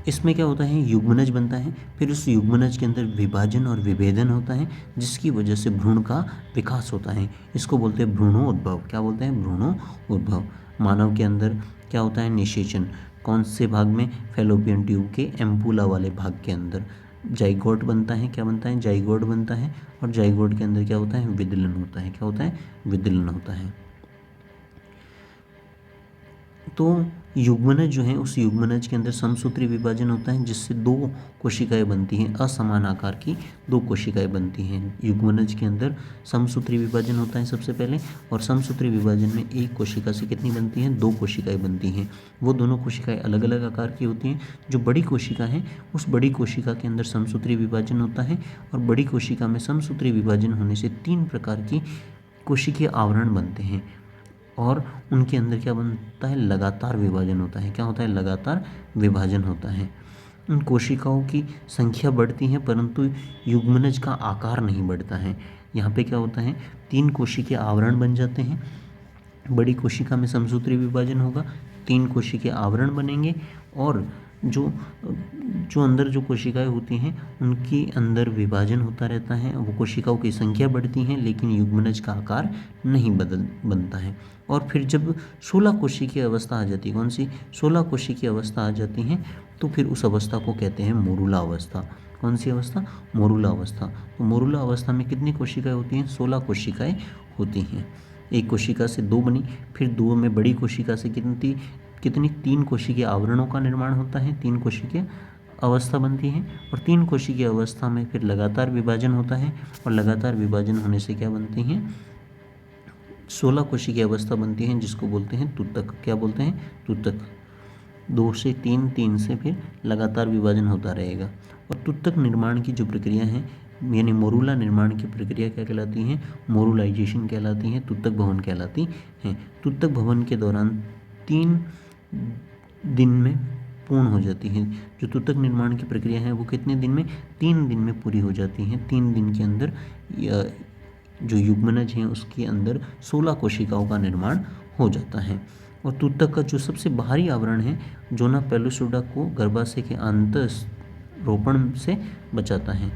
इसमें क्या होता है, युग्मनज बनता है, फिर उस युग्मनज के अंदर विभाजन और विभेदन होता है जिसकी वजह से भ्रूण का विकास होता है। इसको बोलते हैं भ्रूणोद्भव। क्या बोलते हैं, भ्रूणोद्भव। मानव के अंदर क्या होता है, निषेचन। कौन से भाग में, फैलोपियन ट्यूब के एम्पुला वाले भाग के अंदर जाइगोट बनता है। क्या बनता है, जाइगोट बनता है। और जाइगोट के अंदर क्या होता है, विदलन होता है। क्या होता है, विदलन होता है। तो युग्मनज जो है, उस युग्मनज के अंदर समसूत्री विभाजन होता है जिससे 2 कोशिकाएं बनती हैं, असमान आकार की 2 कोशिकाएं बनती हैं। युग्मनज के अंदर समसूत्री विभाजन होता है सबसे पहले, और समसूत्री विभाजन में एक कोशिका से कितनी बनती हैं, 2 कोशिकाएं बनती हैं। वो दोनों कोशिकाएं अलग अलग आकार की होती हैं। जो बड़ी कोशिका है, उस बड़ी कोशिका के अंदर समसूत्री विभाजन होता है, और बड़ी कोशिका में समसूत्री विभाजन होने से 3 प्रकार की कोशिकीय आवरण बनते हैं, और उनके अंदर क्या बनता है, लगातार विभाजन होता है। क्या होता है, लगातार विभाजन होता है। उन कोशिकाओं की संख्या बढ़ती है परंतु युग्मनज का आकार नहीं बढ़ता है। यहाँ पे क्या होता है, 3 कोशिकीय आवरण बन जाते हैं। बड़ी कोशिका में समसूत्री विभाजन होगा, 3 कोशिकीय आवरण बनेंगे और जो जो अंदर जो कोशिकाएं होती हैं उनके अंदर विभाजन होता रहता है। वो कोशिकाओं की संख्या बढ़ती है लेकिन युग्मनज का आकार नहीं बनता है। और फिर जब 16 कोशिकीय अवस्था आ जाती है, कौन सी 16 कोशिकीय अवस्था आ जाती है, तो फिर उस अवस्था को कहते हैं मोरूला अवस्था। कौन सी अवस्था, मोरूला अवस्था। तो मोरूला अवस्था में कितनी कोशिकाएं होती हैं, 16 कोशिकाएं होती हैं। एक कोशिका से 2 बनी, फिर 2 में बड़ी कोशिका से कितनी 3 कोशिकीय आवरणों का निर्माण होता है, 3 कोशिकीय अवस्था बनती है। और 3 कोशिकीय अवस्था में फिर लगातार विभाजन होता है और लगातार विभाजन होने से क्या बनती हैं, 16 कोशिकीय अवस्था बनती है जिसको बोलते हैं तुतक। क्या बोलते हैं, तुतक। 2 से 3, 3 से फिर लगातार विभाजन होता रहेगा। और तुतक निर्माण की जो प्रक्रिया है यानी मोरूला निर्माण की प्रक्रिया क्या कहलाती है, मोरूलाइजेशन कहलाती है, तुतक भवन कहलाती है। तुतक भवन के दौरान 3 दिन में पूर्ण हो जाती है। जो तुतक निर्माण की प्रक्रिया है वो कितने दिन में, 3 दिन में पूरी हो जाती है। 3 दिन के अंदर जो युग्मनज है उसके अंदर 16 कोशिकाओं का निर्माण हो जाता है। और तुतक का जो सबसे बाहरी आवरण है जोना पेलुसुडा को गर्भाशय के अंत रोपण से बचाता है।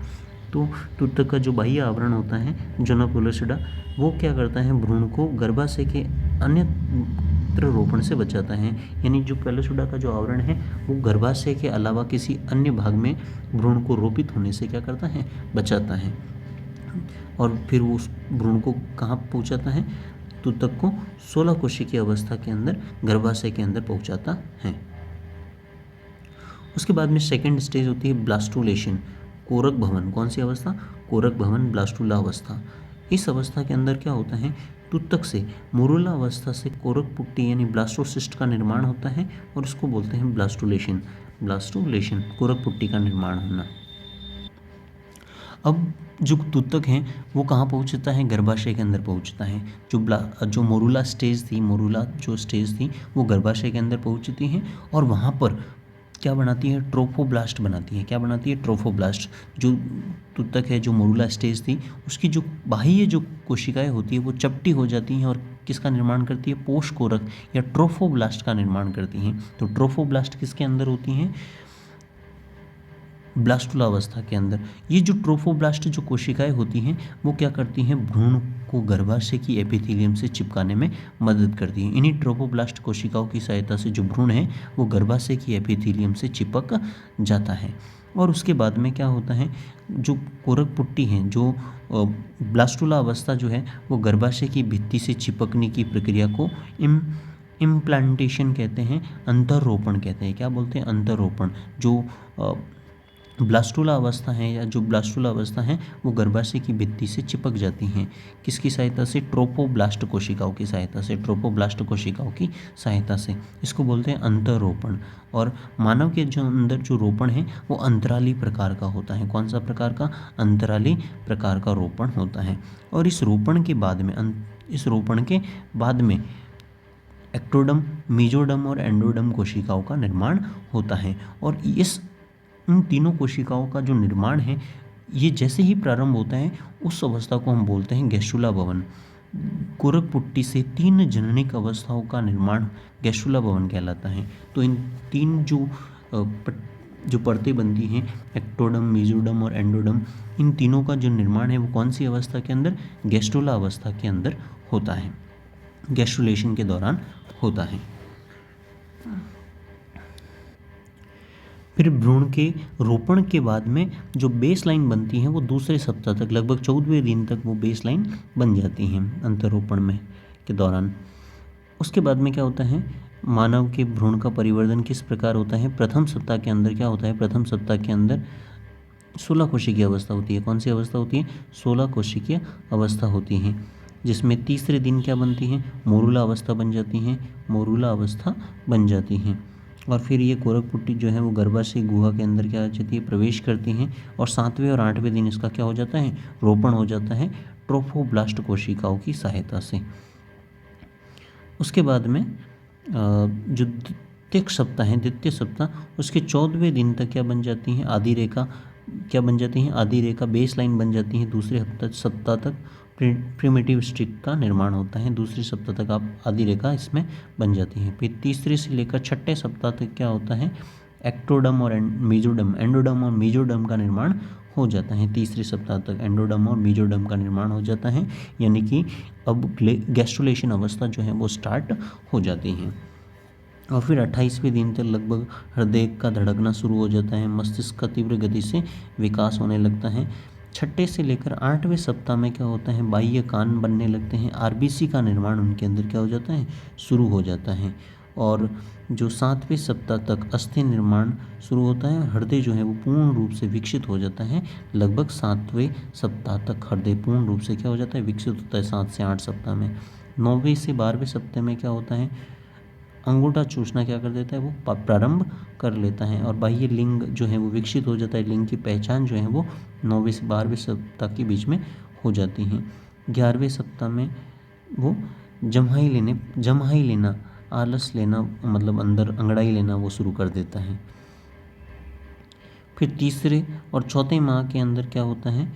तो तुतक का जो बाह्य आवरण होता है जोना पेलुसुडा, वो क्या करता है, भ्रूण को गर्भाशय के अन्यत्र रोपण से बचाता है। यानी जो पेलुसुडा का जो आवरण है वो गर्भाशय के अलावा किसी अन्य भाग में भ्रूण को रोपित होने से क्या करता है, बचाता है। और फिर वो उस भ्रूण को कहाँ पहुँचाता है, तुतक को 16 कोशिकीय अवस्था के अंदर गर्भाशय के अंदर पहुँचाता है। उसके बाद में सेकेंड स्टेज होती है ब्लास्टुलेशन, कोरक भवन। कौन सी अवस्था, कोरक भवन, ब्लास्टुला अवस्था। इस अवस्था के अंदर क्या होता है, तुतक से मोरूला अवस्था से कोरक पुट्टी यानी ब्लास्टोसिस्ट का निर्माण होता है और उसको बोलते हैं ब्लास्टुलेशन। ब्लास्टुलेशन, कोरक पुट्टी का निर्माण होना। अब जो तुतक है वो कहाँ पहुँचता है, गर्भाशय के अंदर पहुँचता है। जो मोरूला स्टेज थी, मोरूला जो स्टेज थी वो गर्भाशय के अंदर पहुँचती है और वहाँ पर क्या बनाती है, ट्रोफोब्लास्ट बनाती है। क्या बनाती है, ट्रोफोब्लास्ट। जो तुतक है, जो मोरूला स्टेज थी, उसकी जो बाह्य जो कोशिकाएं होती है वो चपटी हो जाती हैं और किसका निर्माण करती है, पोषकोरक या ट्रोफोब्लास्ट का निर्माण करती हैं। तो ट्रोफोब्लास्ट किसके अंदर होती हैं, ब्लास्टुला अवस्था के अंदर। ये जो ट्रोफोब्लास्ट जो कोशिकाएं होती हैं वो क्या करती हैं, भ्रूण को गर्भाशय की एपिथेलियम से चिपकाने में मदद करती हैं। इन्हीं ट्रोफोब्लास्ट कोशिकाओं की सहायता से जो भ्रूण है वो गर्भाशय की एपिथेलियम से चिपक जाता है। और उसके बाद में क्या होता है, जो कोरक पुट्टी है, जो ब्लास्टुला अवस्था जो है वो गर्भाशय की भित्ति से चिपकने की प्रक्रिया को इम्प्लांटेशन कहते हैं, अंतरोपण कहते हैं। क्या बोलते हैं, अंतरोपण। जो ब्लास्टुला अवस्था है या जो ब्लास्टुला अवस्था है वो गर्भाशय की भित्ति से चिपक जाती हैं। किसकी सहायता से, ट्रोफोब्लास्ट कोशिकाओं की सहायता से, ट्रोफोब्लास्ट कोशिकाओं की सहायता से। इसको बोलते हैं अंतरोपण। और मानव के जो अंदर जो रोपण है वो अंतराली प्रकार का होता है। कौन सा प्रकार का, अंतराली प्रकार का रोपण होता है। और इस रोपण के बाद में एक्टोडम, मेसोडर्म और एंडोडर्म कोशिकाओं का निर्माण होता है। और इन तीनों कोशिकाओं का जो निर्माण है ये जैसे ही प्रारंभ होता है उस अवस्था को हम बोलते हैं गैस्ट्रुला भवन। कोरक पुट्टी से 3 जननिक अवस्थाओं का निर्माण गैस्ट्रुला भवन कहलाता है। तो इन 3 जो परतें बनती हैं, एक्टोडम, मेसोडर्म और एंडोडर्म, इन तीनों का जो निर्माण है वो कौन सी अवस्था के अंदर, गैस्ट्रुला अवस्था के अंदर होता है, गैस्ट्रुलेशन के दौरान होता है। फिर भ्रूण के रोपण के बाद में जो बेस लाइन बनती है वो दूसरे सप्ताह तक, लगभग 14वें दिन तक वो बेस लाइन बन जाती हैं अंतरोपण में के दौरान। उसके बाद में क्या होता है, मानव के भ्रूण का परिवर्धन किस प्रकार होता है। प्रथम सप्ताह के अंदर क्या होता है, प्रथम सप्ताह के अंदर 16 कोशिकीय अवस्था होती है। कौन सी अवस्था होती है, 16 कोशिकीय अवस्था होती है, जिसमें तीसरे दिन क्या बनती है, मोरूला अवस्था बन जाती हैं, मोरूला अवस्था बन जाती हैं। और फिर ये कोरक पुट्टी जो है वो गर्भाशय गुहा के अंदर क्या जाती है, प्रवेश करती हैं। और 7वें और 8वें दिन इसका क्या हो जाता है, रोपण हो जाता है ट्रोफोब्लास्ट कोशिकाओं की सहायता से। उसके बाद में जो प्रत्येक सप्ताह है, द्वितीय सप्ताह, उसके 14वें दिन तक क्या बन जाती हैं, आधी रेखा क्या बन जाती हैं, आधी रेखा बेस लाइन बन जाती है। दूसरे सप्ताह तक प्रिमिटिव स्ट्रिक का निर्माण होता है। दूसरे सप्ताह तक आप आधी रेखा इसमें बन जाती है। फिर तीसरे से लेकर छठे सप्ताह तक क्या होता है, एक्टोडम और मेजोडम, एंडोडम और मेजोडम का निर्माण हो जाता है। तीसरे सप्ताह तक एंडोडम और मेजोडम का निर्माण हो जाता है, यानी कि अब गैस्ट्रुलेशन अवस्था जो है वो स्टार्ट हो जाती है। और फिर 28वें दिन तक लगभग हृदय का धड़कना शुरू हो जाता है, मस्तिष्क का तीव्र गति से विकास होने लगता है। छठे से लेकर 8वें सप्ताह में क्या होता है, बाह्य कान बनने लगते हैं, आरबीसी का निर्माण उनके अंदर क्या हो जाता है, शुरू हो जाता है। और जो 7वें सप्ताह तक अस्थि निर्माण शुरू होता है, हृदय जो है वो पूर्ण रूप से विकसित हो जाता है। लगभग 7वें सप्ताह तक हृदय पूर्ण रूप से क्या हो जाता है, विकसित होता है 7 से 8 सप्ताह में। 9वें से 12वें सप्ताह में क्या होता है, अंगूठा चूसना क्या कर देता है, वो प्रारंभ कर लेता है और बाह्य लिंग जो है वो विकसित हो जाता है। लिंग की पहचान जो है वो 9वें से 12वें सप्ताह के बीच में हो जाती है। 11वें सप्ताह में वो जम्हाई लेना, आलस लेना, मतलब अंदर अंगड़ाई लेना वो शुरू कर देता है। फिर तीसरे और चौथे माह के अंदर क्या होता है,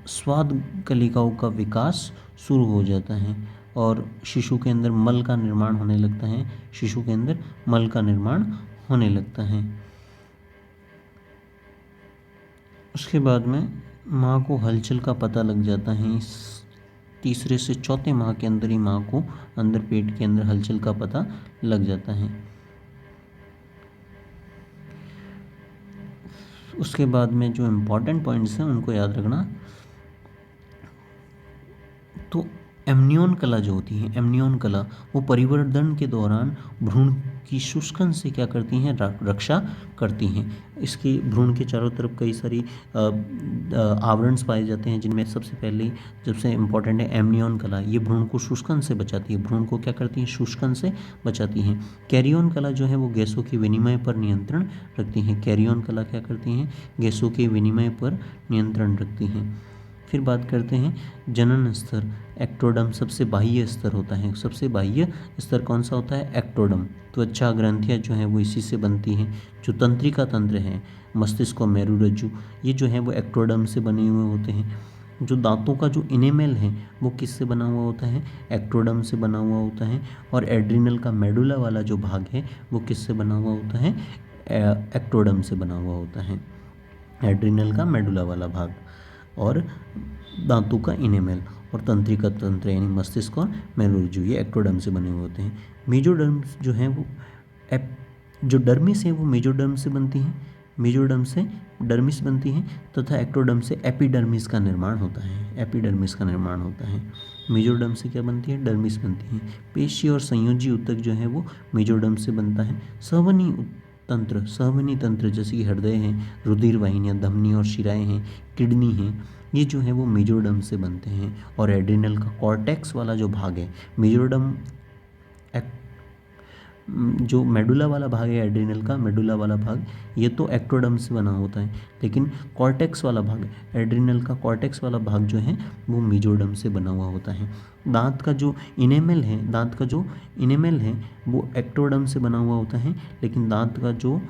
स्वाद कलिकाओं का विकास शुरू हो जाता है और शिशु के अंदर मल का निर्माण होने लगता है। शिशु के अंदर मल का निर्माण होने लगता है। उसके बाद में माँ को हलचल का पता लग जाता है। इस तीसरे से चौथे माह के अंदर ही माँ को अंदर पेट के अंदर हलचल का पता लग जाता है। उसके बाद में जो इम्पोर्टेंट पॉइंट्स हैं उनको याद रखना। तो एमनियन कला जो होती है, एमनियन कला वो परिवर्धन के दौरान भ्रूण की शुष्कन से क्या करती हैं, रक्षा करती हैं। इसकी भ्रूण के चारों तरफ कई सारी आवरण पाए जाते हैं, जिनमें सबसे पहले सबसे इम्पॉर्टेंट है एमनियन कला। ये भ्रूण को शुष्कन से बचाती है, भ्रूण को क्या करती है, शुष्कन से बचाती हैं। कैरियन कला जो है वो गैसों के विनिमय पर नियंत्रण रखती हैं। कैरियन कला क्या करती हैं, गैसों के विनिमय पर नियंत्रण रखती हैं। फिर बात करते हैं जनन स्तर। एक्टोडम सबसे बाह्य स्तर होता है। सबसे बाह्य स्तर कौन सा होता है, एक्टोडम। त्वचा ग्रंथियाँ जो हैं वो इसी से बनती हैं। जो तंत्रिका तंत्र है, मस्तिष्क और मेरुरज्जु, ये जो है वो एक्टोडम से बने हुए होते हैं। जो दांतों का जो इनेमेल है वो किससे बना हुआ होता है, एक्टोडम से बना हुआ होता है। और एड्रिनल का मेडुला वाला जो भाग है वो किससे बना हुआ होता है, एक्टोडम से बना हुआ होता है। एड्रिनल का मेडुला वाला भाग और दांतों का इनेमेल और तंत्रिका तंत्र यानी मस्तिष्क और मेरुरज्जु, ये एक्टोडर्म से बने हुए होते हैं। मेजोडर्म जो है वो जो डर्मिस है वो मेजोडर्म से बनती है, मेजोडर्म से डर्मिस बनती है तथा एक्टोडर्म से एपिडर्मिस का निर्माण होता है। एपिडर्मिस का निर्माण होता है। मेजोडर्म से क्या बनती है, डर्मिस बनती है। पेशी और संयोजी ऊतक जो है वो मेजोडर्म से बनता है। संवहनी तंत्र जैसे कि हृदय है, रुधिर वाहिनियाँ, धमनी और शिराएं हैं, किडनी हैं, ये जो है वो मेजोडर्म से बनते हैं। और एड्रिनल का कॉर्टेक्स वाला जो भाग है, मेजोडर्म जो मेडुला वाला भाग है, एड्रिनल का मेडुला वाला भाग, ये तो एक्टोडर्म से बना होता है। लेकिन कॉर्टेक्स वाला भाग, एड्रिनल का कॉर्टेक्स वाला भाग जो है वो मेजोडर्म से बना हुआ होता है। दांत का जो इनेमल है वो एक्टोडर्म से बना हुआ होता है, लेकिन दांत का जो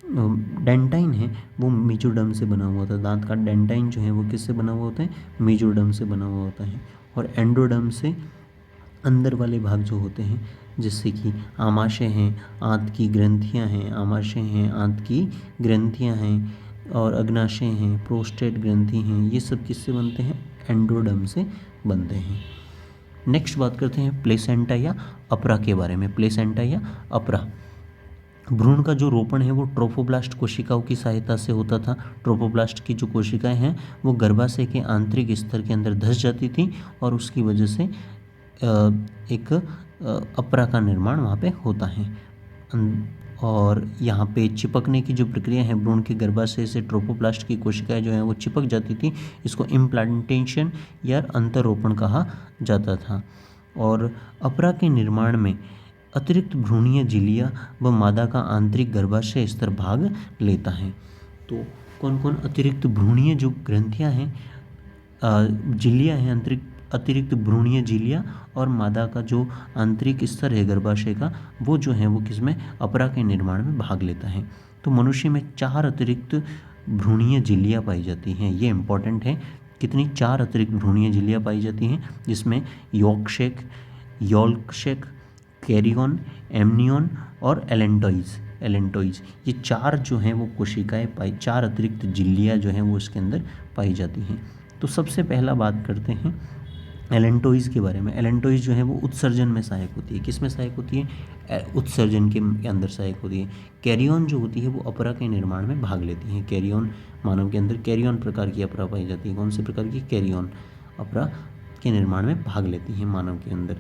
डेंटाइन है वो मेजोडर्म से बना हुआ होता है। दांत का डेंटाइन जो है वो किससे बना हुआ होता है, मेजोडर्म से बना हुआ होता है। और एंडोडर्म से अंदर वाले भाग जो होते हैं, जैसे कि आमाशय हैं, आंत की ग्रंथियां हैं, आमाशय हैं, आंत की ग्रंथियां हैं और अग्नाशय हैं, प्रोस्टेट ग्रंथि हैं, ये सब किससे बनते हैं, एंडोडर्म से बनते हैं। नेक्स्ट बात करते हैं प्लेसेंटा या अपरा के बारे में। प्लेसेंटा या अपरा, भ्रूण का जो रोपण है वो ट्रोफोब्लास्ट कोशिकाओं की सहायता से होता था। ट्रोफोब्लास्ट की जो कोशिकाएं हैं वो गर्भाशय के आंतरिक स्तर के अंदर धंस जाती थी और उसकी वजह से एक अपरा का निर्माण वहाँ पे होता है। और यहाँ पे चिपकने की जो प्रक्रिया है, भ्रूण के गर्भाशय से ट्रोफोब्लास्ट की कोशिकाएं जो हैं वो चिपक जाती थी। इसको इम्प्लांटेशन या अंतरोपण कहा जाता था। और अपरा के निर्माण में अतिरिक्त भ्रूणीय झिल्लियाँ व मादा का आंतरिक गर्भाशय स्तर भाग लेता है। तो कौन कौन अतिरिक्त भ्रूणीय जो ग्रंथियाँ हैं, झिल्लियाँ हैं, अतिरिक्त भ्रूणीय झिल्लियाँ और मादा का जो आंतरिक स्तर है गर्भाशय का, वो जो है वो किसमें, अपरा के निर्माण में भाग लेता है। तो मनुष्य में 4 अतिरिक्त भ्रूणीय झिल्लियाँ पाई जाती हैं। ये इंपॉर्टेंट है, कितनी, 4 अतिरिक्त भ्रूणीय झिल्लियाँ पाई जाती हैं, जिसमें यॉल्कशेक, कैरियन, एमनियन और एलेंटोइज, ये 4 जो हैं वो कोशिकाएं पाई, 4 अतिरिक्त झिल्लियाँ जो हैं वो इसके अंदर पाई जाती हैं। तो सबसे पहला बात करते हैं एलेंटोइज के बारे में। एलेंटोइज जो है वो उत्सर्जन में सहायक होती है। किस में सहायक होती है, उत्सर्जन के अंदर सहायक होती है। कैरियन जो होती है वो अपरा के निर्माण में भाग लेती है। कैरियन, मानव के अंदर कैरियन प्रकार की अपरा पाई जाती है। कौन से प्रकार की, कैरियन अपरा के निर्माण में भाग लेती है मानव के अंदर।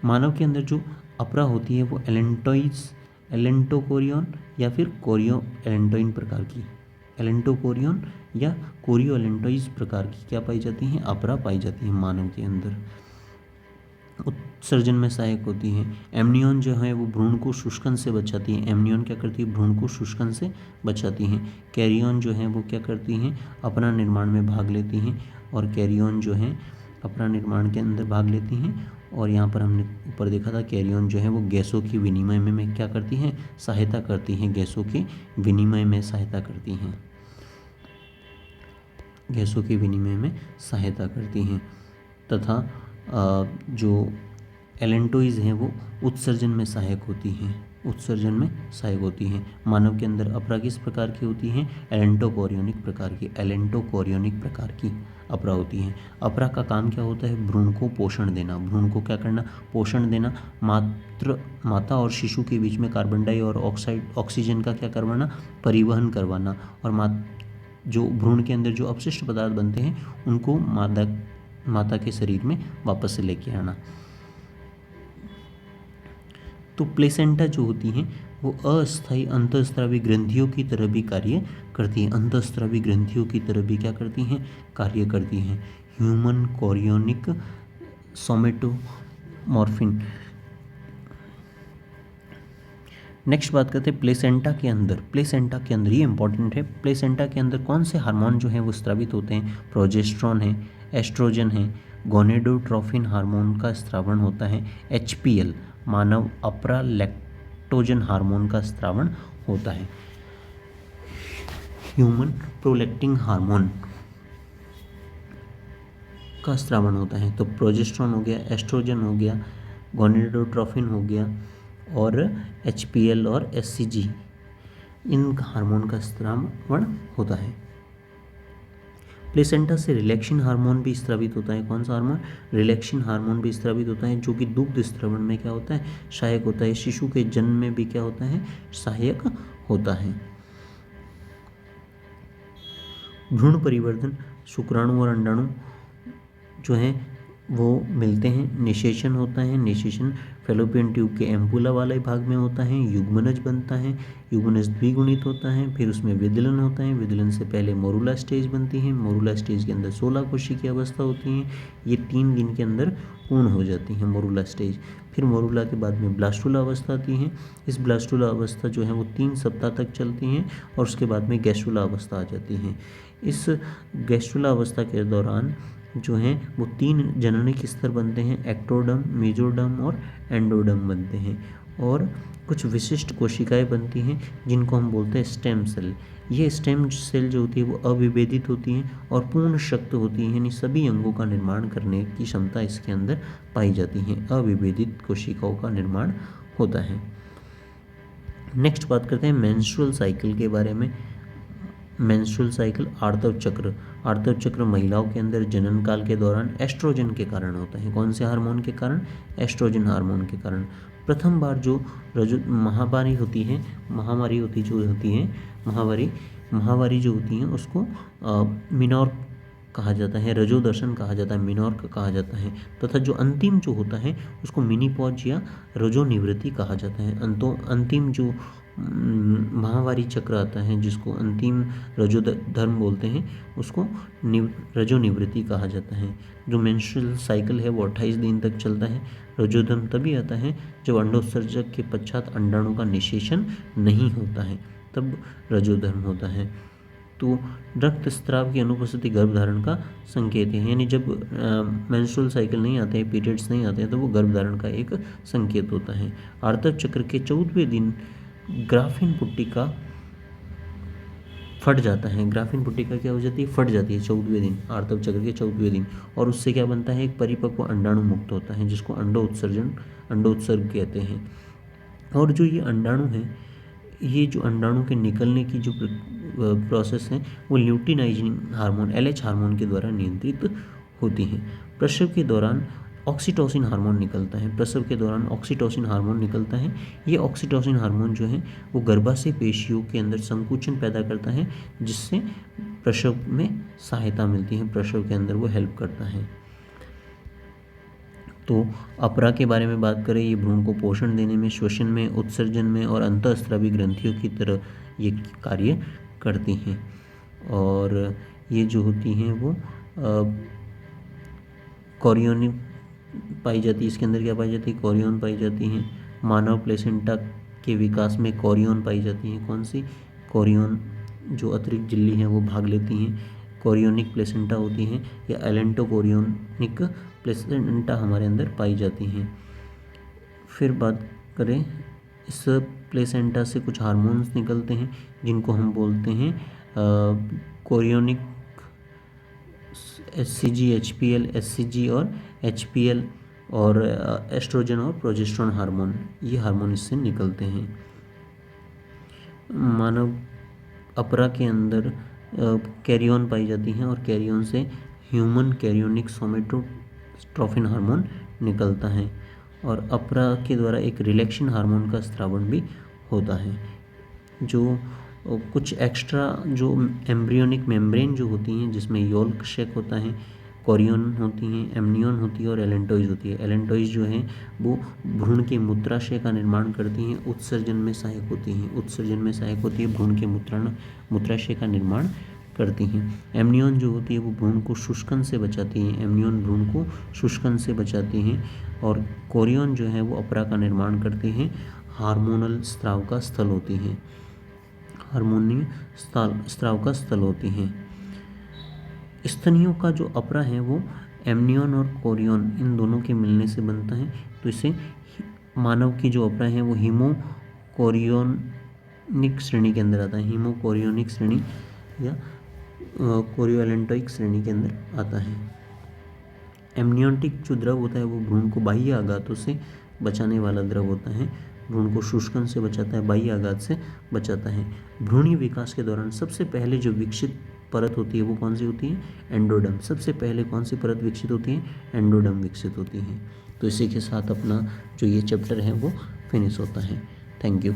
मानव के अंदर जो अपरा होती है वो एलेंटोकोरियन या फिर कोरियो एलेंटोइन प्रकार की, एलेंटोकोरियन या कोरियो एलेंटोइज प्रकार की क्या पाई जाती हैं, अपरा पाई जाती है मानव के अंदर। उत्सर्जन में सहायक होती हैं। एमनियन जो है वो भ्रूण को शुष्कन से बचाती है। एमनियन क्या करती है, भ्रूण को शुष्कन से बचाती हैं। कैरियन जो है वो क्या करती हैं, अपना निर्माण में भाग लेती हैं। और कैरियन जो है अपना निर्माण के अंदर भाग लेती हैं। और यहाँ पर हमने ऊपर देखा था कैरियन जो है वो गैसों की विनिमय में क्या करती हैं, सहायता करती हैं, गैसों के विनिमय में सहायता करती हैं, गैसों के विनिमय में सहायता करती हैं। तथा जो एलेंटोइज हैं वो उत्सर्जन में सहायक होती हैं, उत्सर्जन में सहायक होती हैं। मानव के अंदर अपरा किस प्रकार की होती हैं, एलेंटोकोरियोनिक प्रकार की, एलेंटोकोरियोनिक प्रकार की अपरा होती हैं। अपरा का काम क्या होता है, भ्रूण को पोषण देना, भ्रूण को क्या करना, पोषण देना। माता और शिशु के बीच में कार्बन डाइऑक्साइड ऑक्सीजन का क्या करवाना, परिवहन करवाना। और जो भ्रूण के अंदर जो अपशिष्ट पदार्थ बनते हैं उनको माता के शरीर में वापस से लेके आना। तो प्लेसेंटा जो होती हैं वो अस्थायी अंतःस्रावी ग्रंथियों की तरह भी कार्य करती हैं, अंतःस्रावी ग्रंथियों की तरह भी क्या करती हैं, कार्य करती हैं। Human chorionic सोमेटोमॉर्फिन। नेक्स्ट बात करते हैं प्लेसेंटा के अंदर। प्लेसेंटा के अंदर, ये इंपॉर्टेंट है, प्लेसेंटा के अंदर कौन से हार्मोन जो हैं वो स्रावित होते हैं, प्रोजेस्टेरोन है, एस्ट्रोजन है, गोनेडोट्रोफिन हार्मोन का स्रावण होता है, HPL मानव अपरा लैक्टोजन हार्मोन का स्रावण होता है, ह्यूमन प्रोलैक्टिन हार्मोन का स्रावण होता है। तो प्रोजेस्टेरोन हो गया, एस्ट्रोजन हो गया, गोनेडोट्रोफिन हो गया और HPL और SCG, इन हार्मोन का स्रावण होता है। प्लेसेंटा से रिलैक्सिन हार्मोन भी स्रावित होता है। कौन सा हार्मोन, रिलैक्सिन हार्मोन भी स्रावित होता है, जो कि दुग्ध स्त्रवण में क्या होता है, सहायक होता है। शिशु के जन्म में भी क्या होता है, सहायक होता है। भ्रूण परिवर्धन, शुक्राणु और अंडाणु जो हैं वो मिलते हैं, निषेचन होता है। निषेचन फैलोपियन ट्यूब के एम्पुला वाले भाग में होता है, युग्मनज बनता है, युग्मनज द्विगुणित होता है, फिर उसमें विदलन होता है, विदलन से पहले मोरुला स्टेज बनती है, मोरुला स्टेज के अंदर 16 कोशिकीय अवस्था होती हैं, ये 3 दिन के अंदर पूर्ण हो जाती हैं मोरुला स्टेज। फिर मोरुला के बाद में ब्लास्टुला अवस्था आती है, इस ब्लास्टुला अवस्था जो है वो 3 सप्ताह तक चलती हैं और उसके बाद में गैस्ट्रुला अवस्था आ जाती है। इस गैस्ट्रुला अवस्था के दौरान जो हैं वो 3 जननिक स्तर बनते हैं, एक्टोडर्म, मेसोडर्म और एंडोडर्म बनते हैं, और कुछ विशिष्ट कोशिकाएं बनती हैं जिनको हम बोलते हैं स्टेम सेल। ये स्टेम सेल जो होती है वो अविभेदित होती हैं और पूर्ण शक्त होती हैं, यानी सभी अंगों का निर्माण करने की क्षमता इसके अंदर पाई जाती है, अविभेदित कोशिकाओं का निर्माण होता है। नेक्स्ट बात करते हैं मेंस्ट्रुअल साइकिल के बारे में। मेंस्ट्रुअल साइकिल, आर्तव चक्र। आर्तव चक्र महिलाओं के अंदर जनन काल के दौरान एस्ट्रोजन के कारण होता है। कौन से हार्मोन के कारण, एस्ट्रोजन हार्मोन के कारण। प्रथम बार जो महामारी होती है, महावारी जो होती हैं उसको मिनोर कहा जाता है, रजोदर्शन कहा जाता है, मिनोर्क कहा जाता है। तथा जो अंतिम जो होता है उसको मिनीपॉज या रजोनिवृत्ति कहा जाता है। अंतिम जो महावारी चक्र आता है जिसको अंतिम रजोधर्म बोलते हैं, उसको रजोनिवृत्ति कहा जाता है। जो मेंस्ट्रुअल साइकिल है वो 28 दिन तक चलता है। रजोधर्म तभी आता है जब अंडोत्सर्जक के पश्चात अंडाणु का निषेचन नहीं होता है, तब रजोधर्म होता है। तो रक्तस्राव की अनुपस्थिति गर्भधारण का संकेत है, यानी जब मेंस्ट्रुअल साइकिल नहीं आते हैं, पीरियड्स नहीं आते हैं, तो वो गर्भधारण का एक संकेत होता है। आर्तव चक्र के 14वें दिन ग्राफिन पुट्टिका फट जाता है। ग्राफिन पुट्टिका क्या हो जाती है? फट जाती है 14वें दिन, आर्तव चक्र के 14वें दिन, और उससे क्या बनता है? एक परिपक्व अंडाणु मुक्त होता है, जिसको अंडोत्सर्ग कहते हैं। और जो ये अंडाणु है, ये जो अंडाणु के निकलने की जो प्रोसेस है वो ल्यूटिनाइजिंग हार्मोन LH हार्मोन के द्वारा नियंत्रित होती है। प्रसव के दौरान ऑक्सीटोसिन हार्मोन निकलता है। प्रसव के दौरान ऑक्सीटोसिन हार्मोन निकलता है। ये ऑक्सीटोसिन हार्मोन जो है वो गर्भाशय पेशियों के अंदर संकुचन पैदा करता है, जिससे प्रसव में सहायता मिलती है, प्रसव के अंदर वो हेल्प करता है। तो अपरा के बारे में बात करें, ये भ्रूण को पोषण देने में, श्वसन में, उत्सर्जन में और अंतःस्रावी ग्रंथियों की तरह ये कार्य करती हैं। और ये जो होती हैं वो कोरियोनिक पाई जाती है। इसके अंदर क्या पाई जाती है? कोरियोन पाई जाती हैं। मानव प्लेसेंटा के विकास में कोरियोन पाई जाती हैं। कौन सी? कोरियोन, जो अतिरिक्त झिल्ली हैं वो भाग लेती हैं। कोरियोनिक प्लेसेंटा होती हैं, या एलेंटो कोरियोनिक प्लेसेंटा हमारे अंदर पाई जाती हैं। फिर बात करें, इस प्लेसेंटा से कुछ हार्मोन्स निकलते हैं, जिनको हम बोलते हैं कोरियोनिक HCG, HPL, HCG और HPL, और एस्ट्रोजन और प्रोजेस्टेरोन हार्मोन, ये हार्मोन इससे निकलते हैं। मानव अपरा के अंदर कैरियन पाई जाती हैं, और कैरियन से ह्यूमन कैरियोनिक सोमेटोट्रोफिन हार्मोन निकलता है। और अपरा के द्वारा एक रिलैक्सिन हार्मोन का स्रावन भी होता है। जो कुछ एक्स्ट्रा जो एम्ब्रियोनिक मेम्ब्रेन जो होती हैं, जिसमें योल्क शेक होता है, कोरियन होती हैं, एमनियन होती है और एलेंटोइज होती है। एलेंटोइज जो है वो भ्रूण के मूत्राशय का निर्माण करती हैं, उत्सर्जन में सहायक होती है, भ्रूण के मूत्राशय का निर्माण करती हैं। एमनियन जो होती है वो भ्रूण को शुष्कन से बचाती हैं, और कोरियन जो है वो अपरा का निर्माण करती हैं, हार्मोनल स्राव का स्थल होती हैं। स्तनियों का जो अपरा है वो एमनियन और कोरियन इन दोनों के मिलने से बनता है। तो इसे मानव की जो अपरा है वो हीमोकोरियोनिक श्रेणी के अंदर आता है, हीमोकोरियोनिक श्रेणी या कोरियोलेंटोइक श्रेणी के अंदर आता है। एमनियोटिक जो द्रव होता है वो भ्रूण को बाह्य आघातों से बचाने वाला द्रव होता है, भ्रूण को शुष्कन से बचाता है, बाह्य आघात से बचाता है। भ्रूणीय विकास के दौरान सबसे पहले जो विकसित परत होती है वो कौन सी होती है? एंडोडर्म। सबसे पहले कौन सी परत विकसित होती है? एंडोडर्म विकसित होती है। तो इसी के साथ अपना जो ये चैप्टर है वो फिनिश होता है। Thank you.